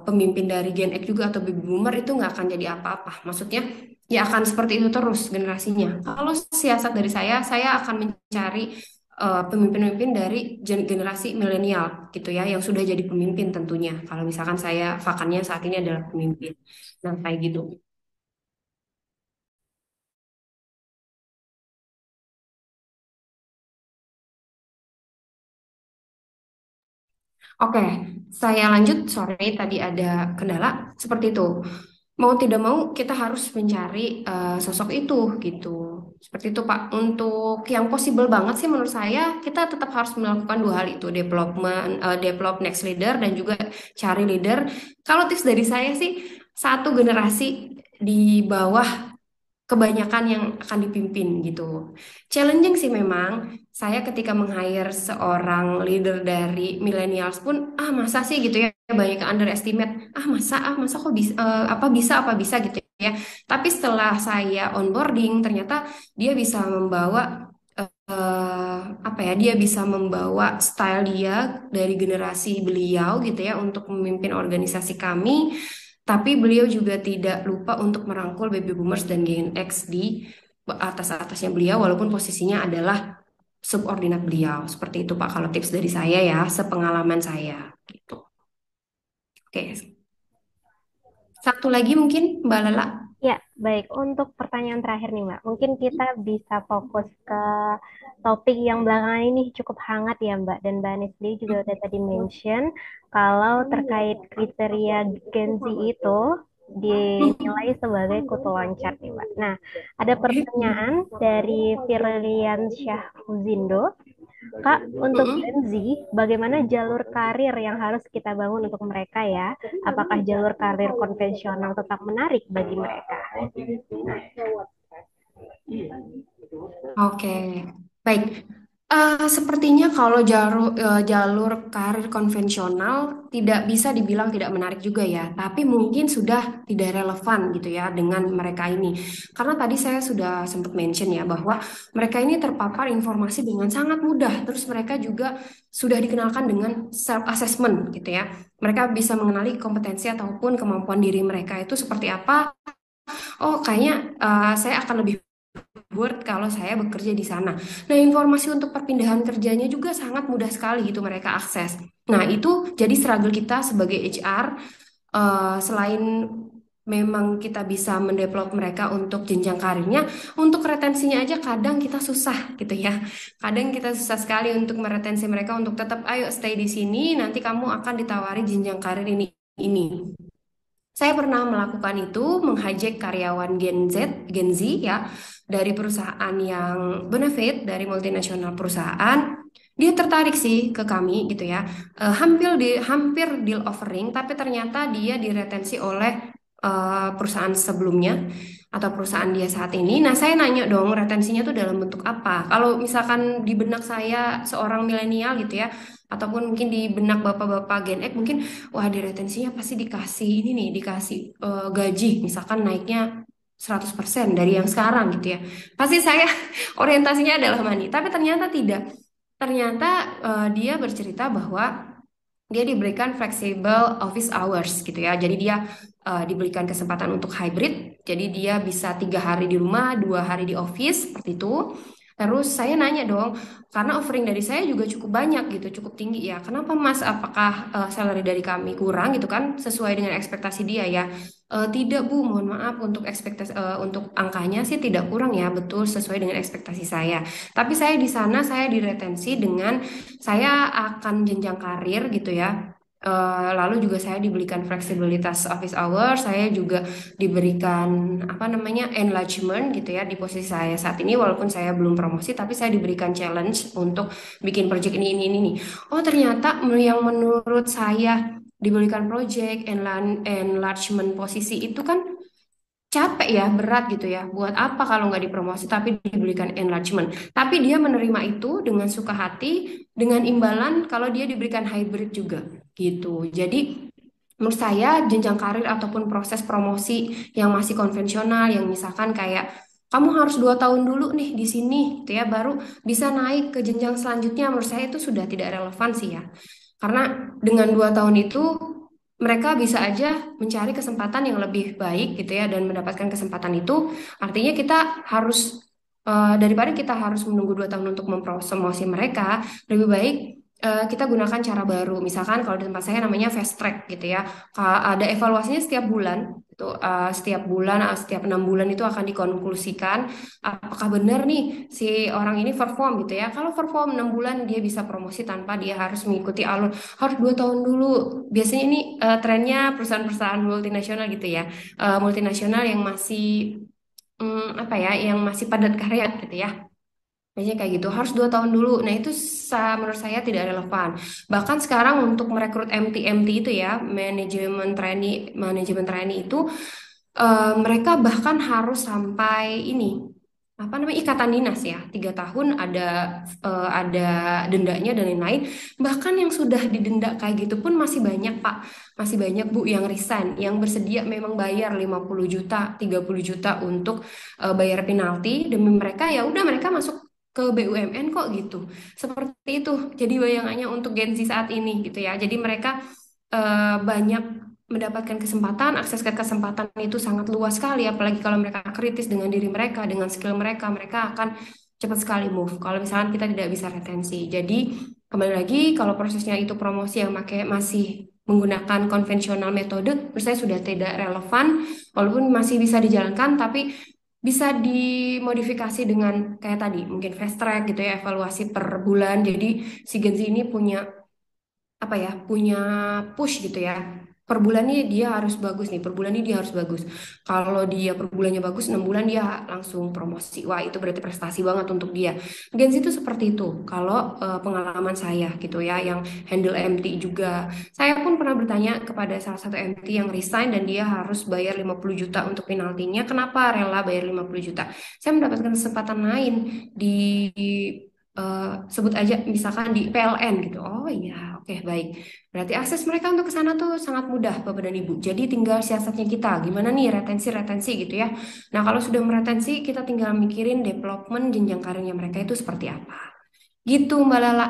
pemimpin dari Gen X juga atau baby boomer itu nggak akan jadi apa-apa. Maksudnya ya akan seperti itu terus generasinya. Kalau siasat dari saya akan mencari pemimpin-pemimpin dari generasi milenial gitu ya, yang sudah jadi pemimpin tentunya. Kalau misalkan saya vakannya saat ini adalah pemimpin. Nah, kayak gitu. Oke, saya lanjut. Sorry, tadi ada kendala seperti itu. Mau tidak mau kita harus mencari sosok itu gitu. Seperti itu Pak. Untuk yang possible banget sih menurut saya kita tetap harus melakukan dua hal itu, develop next leader dan juga cari leader. Kalau tips dari saya sih satu generasi di bawah kebanyakan yang akan dipimpin gitu. Challenging sih memang. Saya ketika meng-hire seorang leader dari millennials pun, masa sih gitu ya, banyak yang underestimate. Masa kok bisa, apa bisa gitu ya. Tapi setelah saya onboarding, ternyata dia bisa membawa dia bisa membawa style dia dari generasi beliau gitu ya untuk memimpin organisasi kami, tapi beliau juga tidak lupa untuk merangkul baby boomers dan Gen X di atas-atasnya beliau walaupun posisinya adalah subordinat beliau. Seperti itu Pak kalau tips dari saya ya, sepengalaman saya gitu. Oke. Satu lagi mungkin Mbak Lala. Ya, baik. Untuk pertanyaan terakhir nih, Mbak. Mungkin kita bisa fokus ke topik yang belakangan ini cukup hangat ya, Mbak. Dan Mbak Anies sendiri juga udah tadi mention kalau terkait kriteria Gen Z itu dinilai sebagai kutu loncat nih, Mbak. Nah, ada pertanyaan dari Firlian Syah Huzindo. Kak, untuk Mm-mm. Gen Z, bagaimana jalur karir yang harus kita bangun untuk mereka ya? Apakah jalur karir konvensional tetap menarik bagi mereka? Oke, baik. Sepertinya kalau jalur karir konvensional tidak bisa dibilang tidak menarik juga ya, tapi mungkin sudah tidak relevan gitu ya dengan mereka ini. Karena tadi saya sudah sempat mention ya bahwa mereka ini terpapar informasi dengan sangat mudah, terus mereka juga sudah dikenalkan dengan self assessment gitu ya. Mereka bisa mengenali kompetensi ataupun kemampuan diri mereka itu seperti apa. Oh, kayaknya saya akan lebih Word kalau saya bekerja di sana. Nah, informasi untuk perpindahan kerjanya juga sangat mudah sekali gitu mereka akses. Nah, itu jadi struggle kita sebagai HR. Selain memang kita bisa mendevelop mereka untuk jenjang karirnya, untuk retensinya aja kadang kita susah gitu ya. Kadang kita susah sekali untuk meretensi mereka untuk tetap ayo stay di sini, nanti kamu akan ditawari jenjang karir ini. Saya pernah melakukan itu, menghijack karyawan Gen Z ya, dari perusahaan yang benefit, dari multinasional perusahaan. Dia tertarik sih ke kami gitu ya. Hampir deal offering, tapi ternyata dia diretensi oleh perusahaan sebelumnya atau perusahaan dia saat ini. Nah, saya nanya dong, retensinya tuh dalam bentuk apa? Kalau misalkan di benak saya seorang milenial gitu ya, ataupun mungkin di benak bapak-bapak Gen X mungkin wah di retensinya pasti dikasih ini nih, dikasih gaji, misalkan naiknya 100% dari yang sekarang gitu ya. Pasti saya orientasinya adalah money, tapi ternyata tidak. Ternyata dia bercerita bahwa dia diberikan flexible office hours gitu ya. Jadi dia diberikan kesempatan untuk hybrid. Jadi dia bisa 3 hari di rumah, 2 hari di office seperti itu. Terus saya nanya dong, karena offering dari saya juga cukup banyak gitu, cukup tinggi ya. Kenapa Mas? Apakah salary dari kami kurang gitu kan? Sesuai dengan ekspektasi dia ya. Tidak Bu, mohon maaf untuk ekspektasi untuk angkanya sih tidak kurang ya, betul sesuai dengan ekspektasi saya. Tapi saya di sana saya diretensi dengan saya akan jenjang karir gitu ya. Lalu juga saya diberikan fleksibilitas office hour, saya juga diberikan apa namanya enlargement gitu ya di posisi saya saat ini walaupun saya belum promosi tapi saya diberikan challenge untuk bikin project ini. Oh ternyata yang menurut saya diberikan project enlargement posisi itu kan capek ya, berat gitu ya. Buat apa kalau nggak dipromosi tapi diberikan enlargement? Tapi dia menerima itu dengan suka hati, dengan imbalan kalau dia diberikan hybrid juga gitu. Jadi menurut saya jenjang karir ataupun proses promosi yang masih konvensional, yang misalkan kayak kamu harus 2 tahun dulu nih di sini, gitu ya, baru bisa naik ke jenjang selanjutnya. Menurut saya itu sudah tidak relevan sih ya. Karena dengan 2 tahun itu mereka bisa aja mencari kesempatan yang lebih baik gitu ya dan mendapatkan kesempatan itu artinya kita harus daripada kita harus menunggu 2 tahun untuk mempromosi mereka lebih baik kita gunakan cara baru misalkan kalau di tempat saya namanya fast track gitu ya. Ada evaluasinya setiap bulan itu setiap bulan setiap 6 bulan itu akan dikonklusikan apakah benar nih si orang ini perform gitu ya. Kalau perform 6 bulan dia bisa promosi tanpa dia harus mengikuti alur harus 2 tahun dulu. Biasanya ini trennya perusahaan-perusahaan multinasional gitu ya, multinasional yang masih apa ya, yang masih padat karya gitu ya. Biasanya kayak gitu harus 2 tahun dulu. Nah itu menurut saya tidak relevan. Bahkan sekarang untuk merekrut MT itu ya, manajemen trainee itu mereka bahkan harus sampai ini apa namanya ikatan dinas ya 3 tahun ada dendanya dan lain-lain bahkan yang sudah didenda kayak gitu pun masih banyak Pak masih banyak Bu yang resign yang bersedia memang bayar 50 juta 30 juta untuk bayar penalti demi mereka ya udah mereka masuk ke BUMN kok gitu seperti itu jadi bayangannya untuk Gen Z saat ini gitu ya jadi mereka banyak mendapatkan kesempatan, akses ke kesempatan itu sangat luas sekali, apalagi kalau mereka kritis dengan diri mereka, dengan skill mereka, mereka akan cepat sekali move. Kalau misalkan kita tidak bisa retensi. Jadi, kembali lagi, kalau prosesnya itu promosi yang masih menggunakan konvensional metode, menurut saya sudah tidak relevan, walaupun masih bisa dijalankan, tapi bisa dimodifikasi dengan kayak tadi, mungkin fast track gitu ya, evaluasi per bulan. Jadi, si Gen Z ini punya apa ya punya push gitu ya per bulan nih dia harus bagus nih per bulan nih dia harus bagus kalau dia per bulannya bagus 6 bulan dia langsung promosi wah itu berarti prestasi banget untuk dia Gen Z itu seperti itu kalau pengalaman saya gitu ya yang handle MT juga saya pun pernah bertanya kepada salah satu MT yang resign dan dia harus bayar 50 juta untuk penaltinya kenapa rela bayar 50 juta saya mendapatkan kesempatan lain di sebut aja misalkan di PLN gitu. Oh iya, oke baik. Berarti akses mereka untuk ke sana tuh sangat mudah, Bapak dan Ibu. Jadi tinggal siasatnya kita, gimana nih retensi-retensi gitu ya. Nah, kalau sudah meretensi, kita tinggal mikirin development jenjang karirnya mereka itu seperti apa. Gitu, Mbak Lala.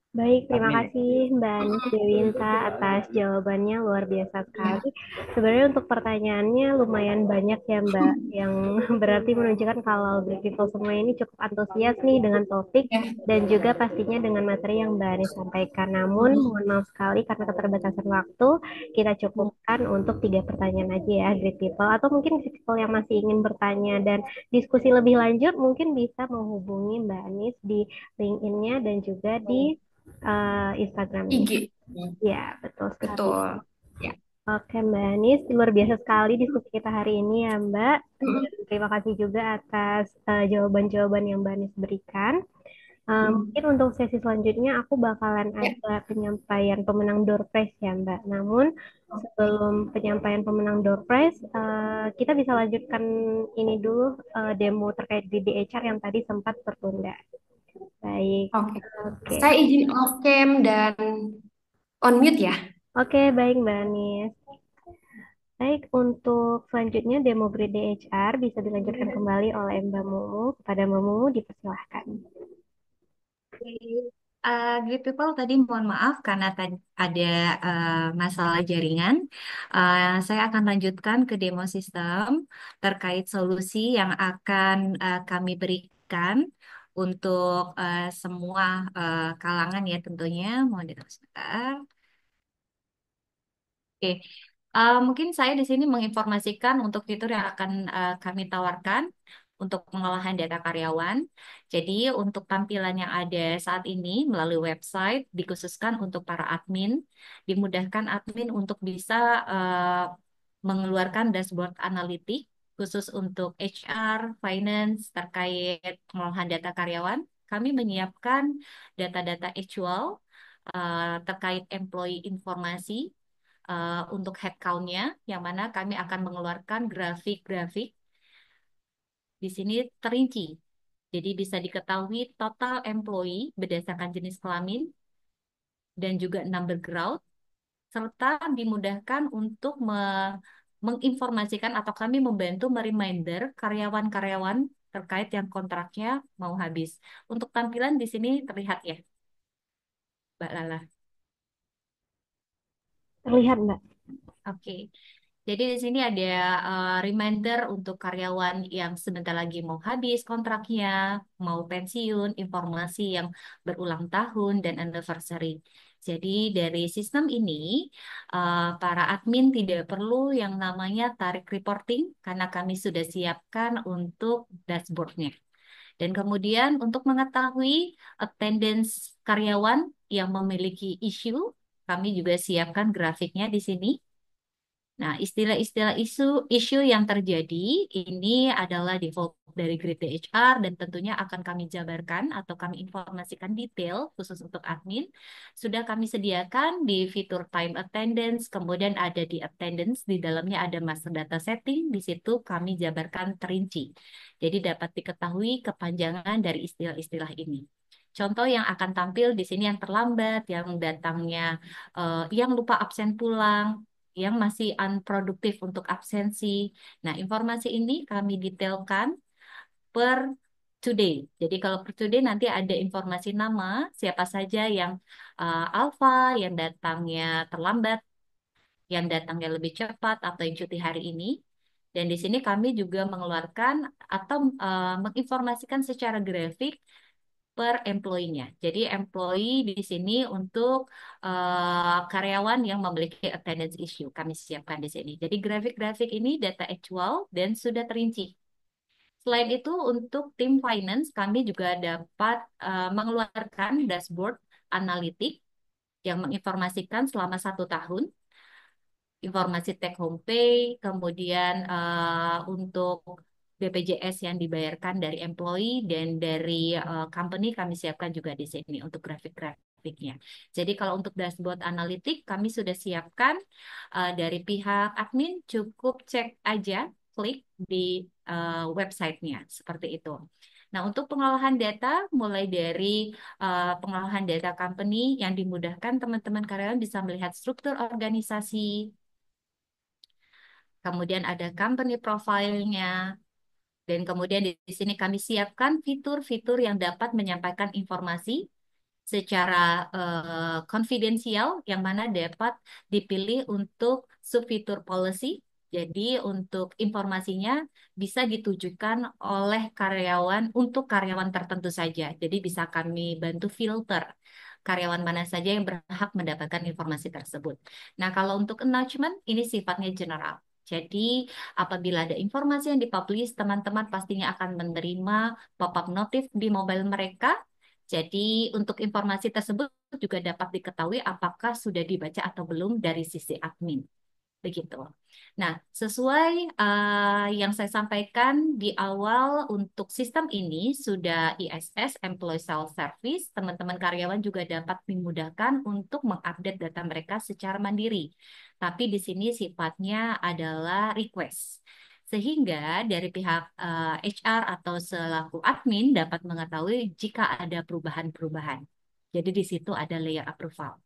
Baik, terima kasih Mbak Anis Dewinta atas jawabannya luar biasa Ya, sekali. Sebenarnya untuk pertanyaannya lumayan banyak ya Mbak, yang berarti menunjukkan kalau Black People semua ini cukup antusias nih dengan topik ya. dan juga pastinya dengan materi yang Mbak Anis sampaikan. Namun mohon maaf sekali karena keterbatasan waktu, kita cukupkan untuk 3 pertanyaan aja ya Great People. Atau mungkin Great People yang masih ingin bertanya dan diskusi lebih lanjut mungkin bisa menghubungi Mbak Anis di LinkedIn-nya dan juga di Instagramnya. IG. Ya, betul sekali. Betul. Ya. Oke, Mbak Anis, luar biasa sekali diskusi kita hari ini ya, Mbak. Dan terima kasih juga atas jawaban-jawaban yang Mbak Anis berikan. Mungkin untuk sesi selanjutnya aku bakalan Ya. ada penyampaian pemenang door prize ya, Mbak. Namun Oke. sebelum penyampaian pemenang door prize, kita bisa lanjutkan ini dulu demo terkait di DHR yang tadi sempat tertunda. Baik, Oke. oke. Saya izin off cam dan on mute ya. Oke, baik Mbak Anis. Baik, untuk selanjutnya demo Grid DHR bisa dilanjutkan kembali oleh Mbak Mumu. Kepada Mbak Mumu dipersilahkan. Oke. Great People tadi mohon maaf karena tadi ada masalah jaringan. Saya akan lanjutkan ke demo sistem terkait solusi yang akan kami berikan untuk semua kalangan ya tentunya. Mohon ditunggu sebentar. Oke. Mungkin saya di sini menginformasikan untuk fitur yang akan kami tawarkan untuk pengolahan data karyawan. Jadi untuk tampilan yang ada saat ini melalui website dikhususkan untuk para admin, dimudahkan admin untuk bisa mengeluarkan dashboard analitik khusus untuk HR, finance terkait pengolahan data karyawan. Kami menyiapkan data-data actual terkait employee informasi untuk headcount-nya, yang mana kami akan mengeluarkan grafik-grafik di sini terinci. Jadi bisa diketahui total employee berdasarkan jenis kelamin dan juga number ground, serta dimudahkan untuk menginformasikan atau kami membantu mereminder karyawan-karyawan terkait yang kontraknya mau habis. Untuk tampilan di sini terlihat ya, Mbak Lala. Terlihat, Mbak. Oke. Jadi di sini ada reminder untuk karyawan yang sebentar lagi mau habis kontraknya, mau pensiun, informasi yang berulang tahun dan anniversary. Jadi dari sistem ini para admin tidak perlu yang namanya tarik reporting karena kami sudah siapkan untuk dashboardnya. Dan kemudian untuk mengetahui attendance karyawan yang memiliki isu, kami juga siapkan grafiknya di sini. Nah, istilah-istilah isu yang terjadi ini adalah default dari Grid HR dan tentunya akan kami jabarkan atau kami informasikan detail khusus untuk admin. Sudah kami sediakan di fitur time attendance, kemudian ada di attendance, di dalamnya ada master data setting, di situ kami jabarkan terinci. Jadi dapat diketahui kepanjangan dari istilah-istilah ini. Contoh yang akan tampil di sini yang terlambat, yang datangnya, yang lupa absen pulang, yang masih unproduktif untuk absensi. Nah, informasi ini kami detailkan per today. Jadi kalau per today nanti ada informasi nama siapa saja yang alpha, yang datangnya terlambat, yang datangnya lebih cepat atau yang cuti hari ini. Dan di sini kami juga mengeluarkan atau menginformasikan secara grafik per employee-nya. Jadi employee di sini untuk karyawan yang memiliki attendance issue kami siapkan di sini. Jadi grafik-grafik ini data actual dan sudah terinci. Selain itu untuk tim finance kami juga dapat mengeluarkan dashboard analitik yang menginformasikan selama 1 tahun informasi take home pay, kemudian untuk BPJS yang dibayarkan dari employee dan dari company kami siapkan juga di sini untuk grafik-grafiknya. Jadi kalau untuk dashboard analitik kami sudah siapkan dari pihak admin cukup cek aja klik di websitenya seperti itu. Nah, untuk pengolahan data mulai dari pengolahan data company yang dimudahkan teman-teman karyawan bisa melihat struktur organisasi, kemudian ada company profile-nya, dan kemudian di sini kami siapkan fitur-fitur yang dapat menyampaikan informasi secara konfidensial yang mana dapat dipilih untuk subfitur policy. Jadi untuk informasinya bisa ditujukan oleh karyawan untuk karyawan tertentu saja. Jadi bisa kami bantu filter karyawan mana saja yang berhak mendapatkan informasi tersebut. Nah, kalau untuk announcement ini sifatnya general. Jadi, apabila ada informasi yang dipublish, teman-teman pastinya akan menerima pop-up notif di mobile mereka. Jadi, untuk informasi tersebut juga dapat diketahui apakah sudah dibaca atau belum dari sisi admin. Begitu. Nah, sesuai yang saya sampaikan di awal, untuk sistem ini sudah ISS, Employee Self Service, teman-teman karyawan juga dapat dimudahkan untuk mengupdate data mereka secara mandiri. Tapi di sini sifatnya adalah request. Sehingga dari pihak HR atau selaku admin dapat mengetahui jika ada perubahan-perubahan. Jadi di situ ada layer approval.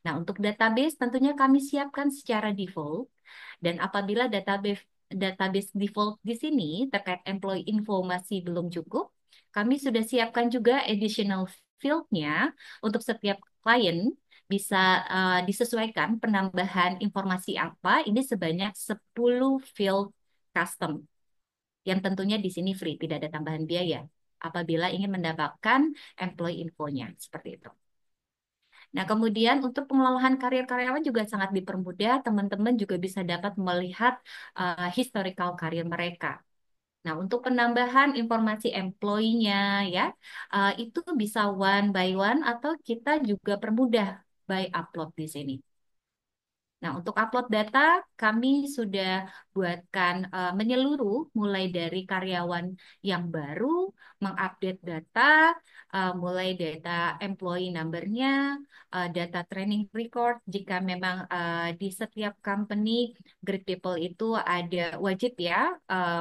Nah, untuk database tentunya kami siapkan secara default, dan apabila database default di sini terkait employee info masih belum cukup, kami sudah siapkan juga additional field-nya untuk setiap klien bisa disesuaikan penambahan informasi apa. Ini sebanyak 10 field custom yang tentunya di sini free, tidak ada tambahan biaya apabila ingin mendapatkan employee infonya seperti itu. Nah, kemudian untuk pengelolaan karir karyawan juga sangat dipermudah. Teman-teman juga bisa dapat melihat historical karir mereka. Nah, untuk penambahan informasi employee-nya ya, itu bisa one by one atau kita juga permudah by upload di sini. Nah, untuk upload data, kami sudah buatkan menyeluruh mulai dari karyawan yang baru, mengupdate data, mulai data employee number-nya, data training record, jika memang di setiap company, Great People itu ada wajib ya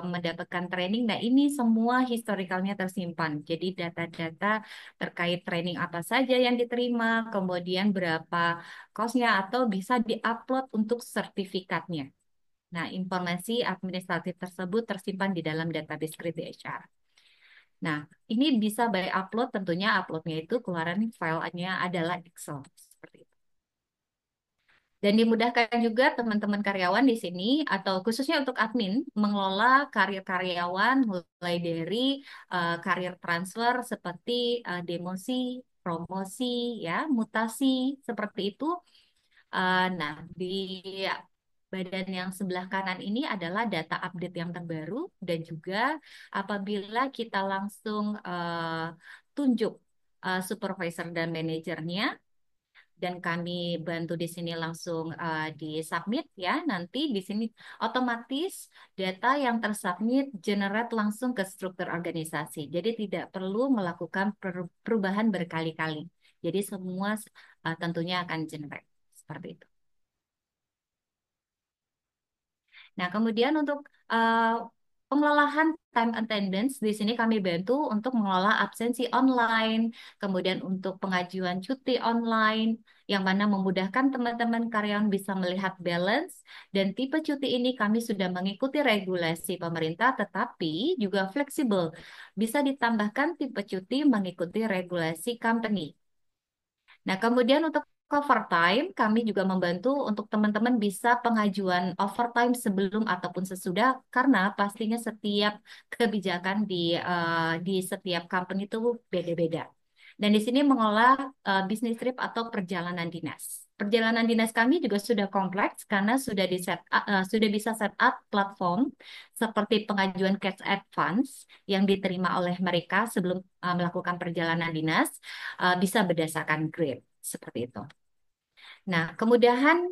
mendapatkan training. Nah, ini semua historicalnya tersimpan. Jadi data-data terkait training apa saja yang diterima, kemudian berapa cost-nya, atau bisa diupload untuk sertifikatnya. Nah, informasi administratif tersebut tersimpan di dalam database Grid HR. Nah, ini bisa by upload, tentunya uploadnya itu keluaran filenya adalah Excel. Seperti itu. Dan dimudahkan juga teman-teman karyawan di sini, atau khususnya untuk admin, mengelola karir karyawan mulai dari karir transfer seperti demosi, promosi, ya, mutasi, seperti itu. Nah, di badan yang sebelah kanan ini adalah data update yang terbaru, dan juga apabila kita langsung tunjuk supervisor dan manajernya, dan kami bantu di sini langsung di submit ya, nanti di sini otomatis data yang tersubmit generate langsung ke struktur organisasi. Jadi tidak perlu melakukan perubahan berkali-kali. Jadi semua tentunya akan generate seperti itu. Nah, kemudian untuk pengelolaan time attendance, di sini kami bantu untuk mengelola absensi online, kemudian untuk pengajuan cuti online, yang mana memudahkan teman-teman karyawan bisa melihat balance, dan tipe cuti ini kami sudah mengikuti regulasi pemerintah, tetapi juga fleksibel. Bisa ditambahkan tipe cuti mengikuti regulasi company. Nah, kemudian untuk overtime, kami juga membantu untuk teman-teman bisa pengajuan overtime sebelum ataupun sesudah, karena pastinya setiap kebijakan di setiap company itu beda-beda. Dan di sini mengolah bisnis trip atau perjalanan dinas. Perjalanan dinas kami juga sudah kompleks karena sudah bisa set up platform seperti pengajuan cash advance yang diterima oleh mereka sebelum melakukan perjalanan dinas, bisa berdasarkan grade seperti itu. Nah, kemudahan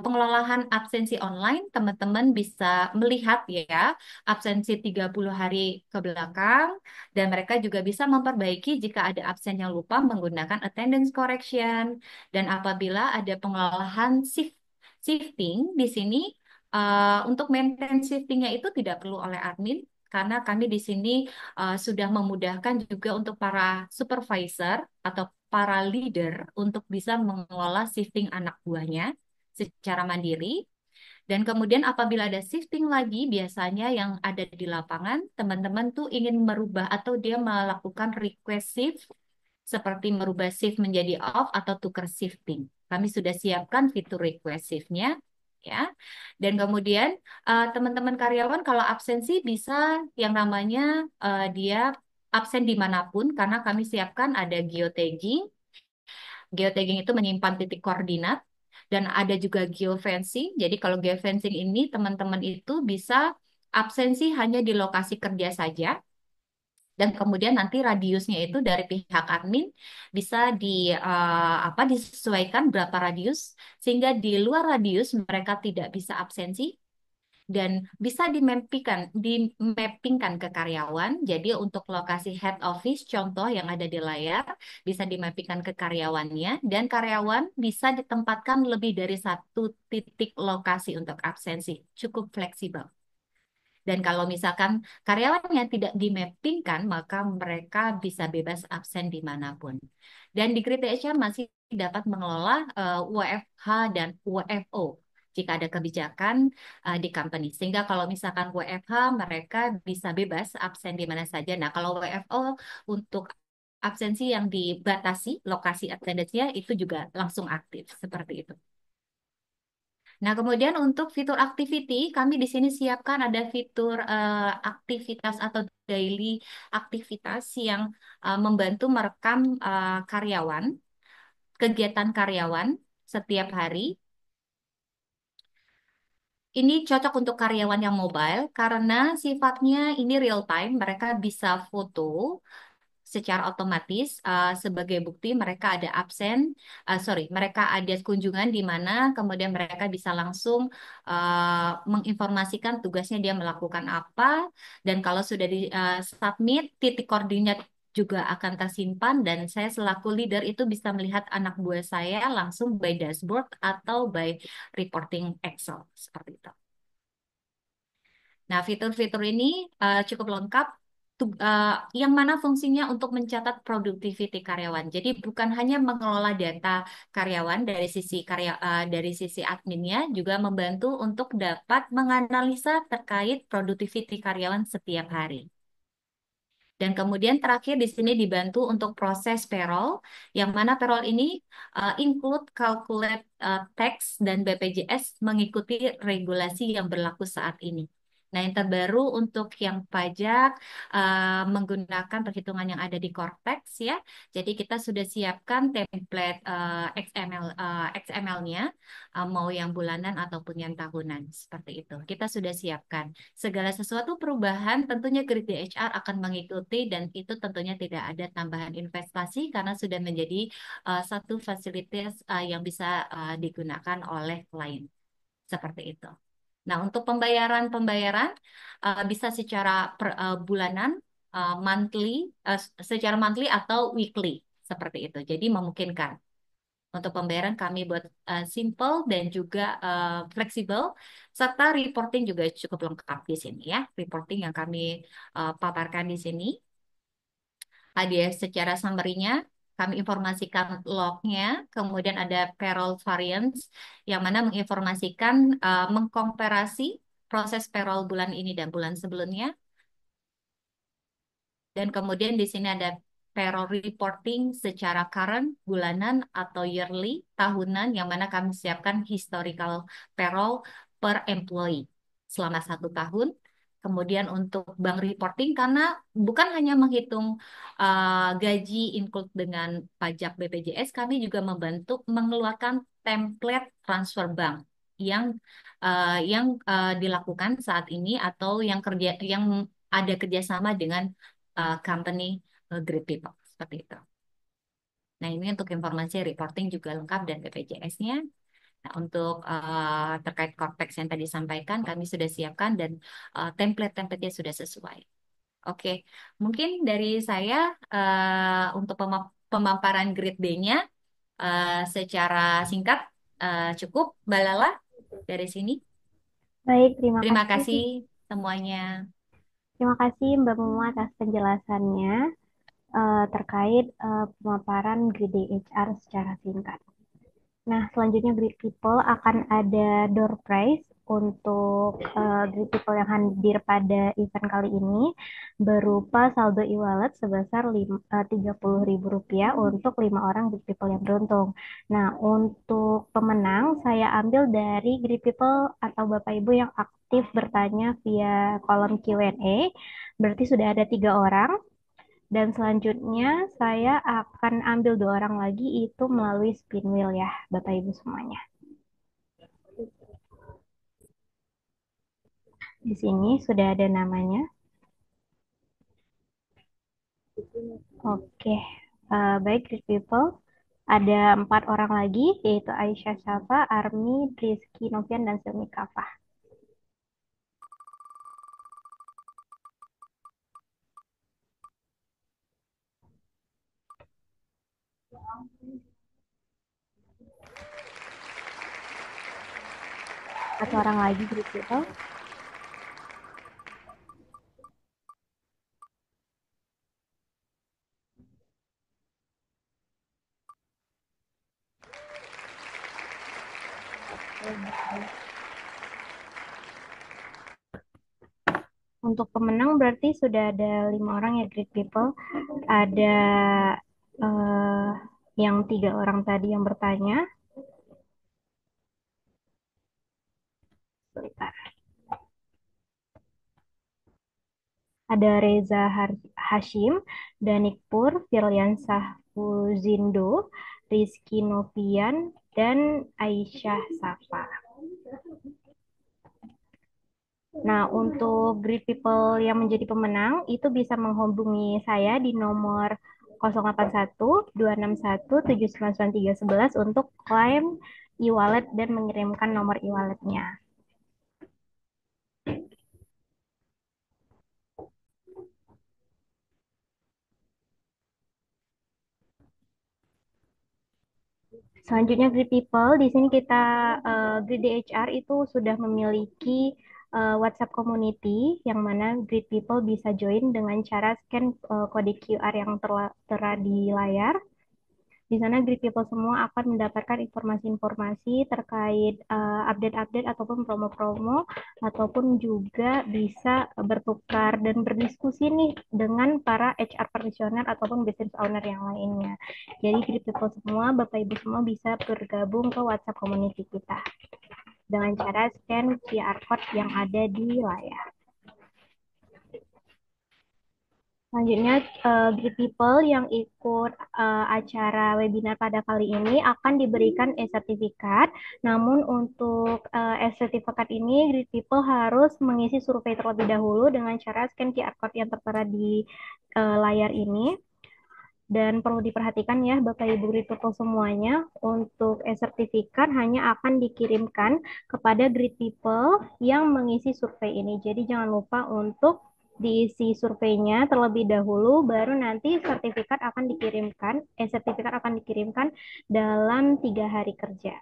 pengelolaan absensi online, teman-teman bisa melihat ya absensi 30 hari ke belakang, dan mereka juga bisa memperbaiki jika ada absen yang lupa menggunakan attendance correction. Dan apabila ada pengelolaan shifting di sini, Untuk maintain shiftingnya itu tidak perlu oleh admin, karena kami di sini sudah memudahkan juga untuk para supervisor atau para leader untuk bisa mengelola shifting anak buahnya secara mandiri. Dan kemudian apabila ada shifting lagi, biasanya yang ada di lapangan, teman-teman tuh ingin merubah atau dia melakukan request shift, seperti merubah shift menjadi off atau tukar shifting. Kami sudah siapkan fitur request shift-nya, ya. Dan kemudian teman-teman karyawan kalau absensi bisa yang namanya dia absen dimanapun, karena kami siapkan ada geotagging. Geotagging itu menyimpan titik koordinat dan ada juga geofencing. Jadi kalau geofencing ini teman-teman itu bisa absensi hanya di lokasi kerja saja dan kemudian nanti radiusnya itu dari pihak admin bisa disesuaikan berapa radius sehingga di luar radius mereka tidak bisa absensi dan bisa dimappingkan ke karyawan. Jadi untuk lokasi head office contoh yang ada di layar bisa dimappingkan ke karyawannya dan karyawan bisa ditempatkan lebih dari satu titik lokasi untuk absensi. Cukup fleksibel. Dan kalau misalkan karyawannya tidak dimappingkan, maka mereka bisa bebas absen dimanapun. Dan di Grid HR masih dapat mengelola WFH dan WFO jika ada kebijakan di company. Sehingga kalau misalkan WFH, mereka bisa bebas absen di mana saja. Nah, kalau WFO untuk absensi yang dibatasi, lokasi attendance-nya itu juga langsung aktif, seperti itu. Nah, kemudian untuk fitur activity, kami di sini siapkan ada fitur aktivitas atau daily aktivitas yang membantu merekam karyawan, kegiatan karyawan setiap hari. Ini cocok untuk karyawan yang mobile karena sifatnya ini real time, mereka bisa foto secara otomatis sebagai bukti mereka ada absen, mereka ada kunjungan di mana kemudian mereka bisa langsung menginformasikan tugasnya dia melakukan apa dan kalau sudah di submit titik koordinat juga akan tersimpan dan saya selaku leader itu bisa melihat anak buah saya langsung by dashboard atau by reporting Excel seperti itu. Nah, fitur-fitur ini cukup lengkap, yang mana fungsinya untuk mencatat productivity karyawan. Jadi bukan hanya mengelola data karyawan dari sisi adminnya, juga membantu untuk dapat menganalisa terkait productivity karyawan setiap hari. Dan kemudian terakhir di sini dibantu untuk proses payroll, yang mana payroll ini include calculate tax dan BPJS mengikuti regulasi yang berlaku saat ini. Nah, yang terbaru untuk yang pajak menggunakan perhitungan yang ada di Cortex ya. Jadi kita sudah siapkan template XML-nya mau yang bulanan ataupun yang tahunan seperti itu. Kita sudah siapkan. Segala sesuatu perubahan tentunya Grid HR akan mengikuti dan itu tentunya tidak ada tambahan investasi karena sudah menjadi satu fasilitas yang bisa digunakan oleh klien. Seperti itu. Nah, untuk pembayaran bisa secara bulanan, secara monthly atau weekly seperti itu. Jadi memungkinkan. Untuk pembayaran kami buat simple dan juga fleksibel, serta reporting juga cukup lengkap di sini ya. Reporting yang kami paparkan di sini. Ada secara summary-nya, kami informasikan log-nya, kemudian ada payroll variance, yang mana menginformasikan, mengkomparasi proses payroll bulan ini dan bulan sebelumnya. Dan kemudian di sini ada payroll reporting secara current, bulanan, atau yearly, tahunan, yang mana kami siapkan historical payroll per employee selama 1 tahun. Kemudian untuk bank reporting, karena bukan hanya menghitung gaji include dengan pajak BPJS, kami juga membantu mengeluarkan template transfer bank yang dilakukan saat ini atau yang ada kerjasama dengan company Great People seperti itu. Nah, ini untuk informasi reporting juga lengkap dan BPJS-nya. Nah, untuk terkait Cortex yang tadi sampaikan, kami sudah siapkan dan template-templatenya sudah sesuai. Oke, mungkin dari saya untuk pemaparan Grid D-nya secara singkat cukup, Mbak Lala, dari sini. Baik, terima Terima kasih. kasih semuanya. Terima kasih Mbak Mumu atas penjelasannya terkait pemaparan Grid HR secara singkat. Nah, selanjutnya Great People akan ada door prize untuk Great People yang hadir pada event kali ini berupa saldo e-wallet sebesar Rp30.000 untuk 5 orang Great People yang beruntung. Nah, untuk pemenang saya ambil dari Great People atau Bapak Ibu yang aktif bertanya via kolom Q&A. Berarti sudah ada 3 orang. Dan selanjutnya saya akan ambil 2 orang lagi itu melalui spin wheel ya, Bapak Ibu semuanya. Di sini sudah ada namanya. Oke, baik good people. Ada 4 orang lagi, yaitu Aisyah Syafa, Armi, Rizky Novian, dan Silmi Kafah. Satu orang lagi good people. Untuk pemenang berarti sudah ada 5 orang ya great people. Ada eh, yang 3 orang tadi yang bertanya. Sebentar. Ada Reza Hashim, Danik Pur, Firliansah Fuzindo, Rizky Novian, dan Aisyah Safa. Nah, untuk great people yang menjadi pemenang itu bisa menghubungi saya di nomor 081 261 791 311 untuk klaim e-wallet dan mengirimkan nomor e-walletnya. Selanjutnya Grid People, di sini kita Grid DHR itu sudah memiliki WhatsApp community yang mana Grid People bisa join dengan cara scan kode QR yang tertera di layar. Di sana Grid People semua akan mendapatkan informasi-informasi terkait update-update ataupun promo-promo ataupun juga bisa bertukar dan berdiskusi nih dengan para HR practitioner ataupun business owner yang lainnya. Jadi Grid People semua, Bapak Ibu semua bisa bergabung ke WhatsApp community kita dengan cara scan QR code yang ada di layar. Selanjutnya, Great People yang ikut acara webinar pada kali ini akan diberikan e-sertifikat. Namun untuk e-sertifikat ini, Great People harus mengisi survei terlebih dahulu dengan cara scan QR code yang tertera di layar ini. Dan perlu diperhatikan ya Bapak Ibu Great People semuanya, untuk e-sertifikat hanya akan dikirimkan kepada Great People yang mengisi survei ini. Jadi jangan lupa untuk diisi surveinya terlebih dahulu, baru nanti sertifikat akan dikirimkan, e-sertifikat akan dikirimkan dalam 3 hari kerja.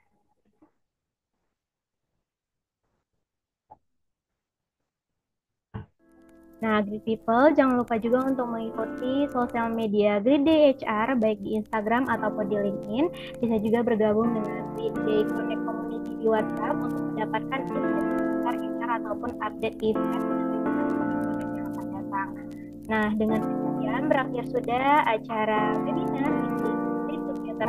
Nah, Grid People, jangan lupa juga untuk mengikuti sosial media Grid DHR, baik di Instagram ataupun di LinkedIn. Bisa juga bergabung dengan Grid Day Connect Community di WhatsApp untuk mendapatkan info seputar HR ataupun update event yang akan datang. Nah, dengan demikian berakhir sudah acara webinar di Grid Computer.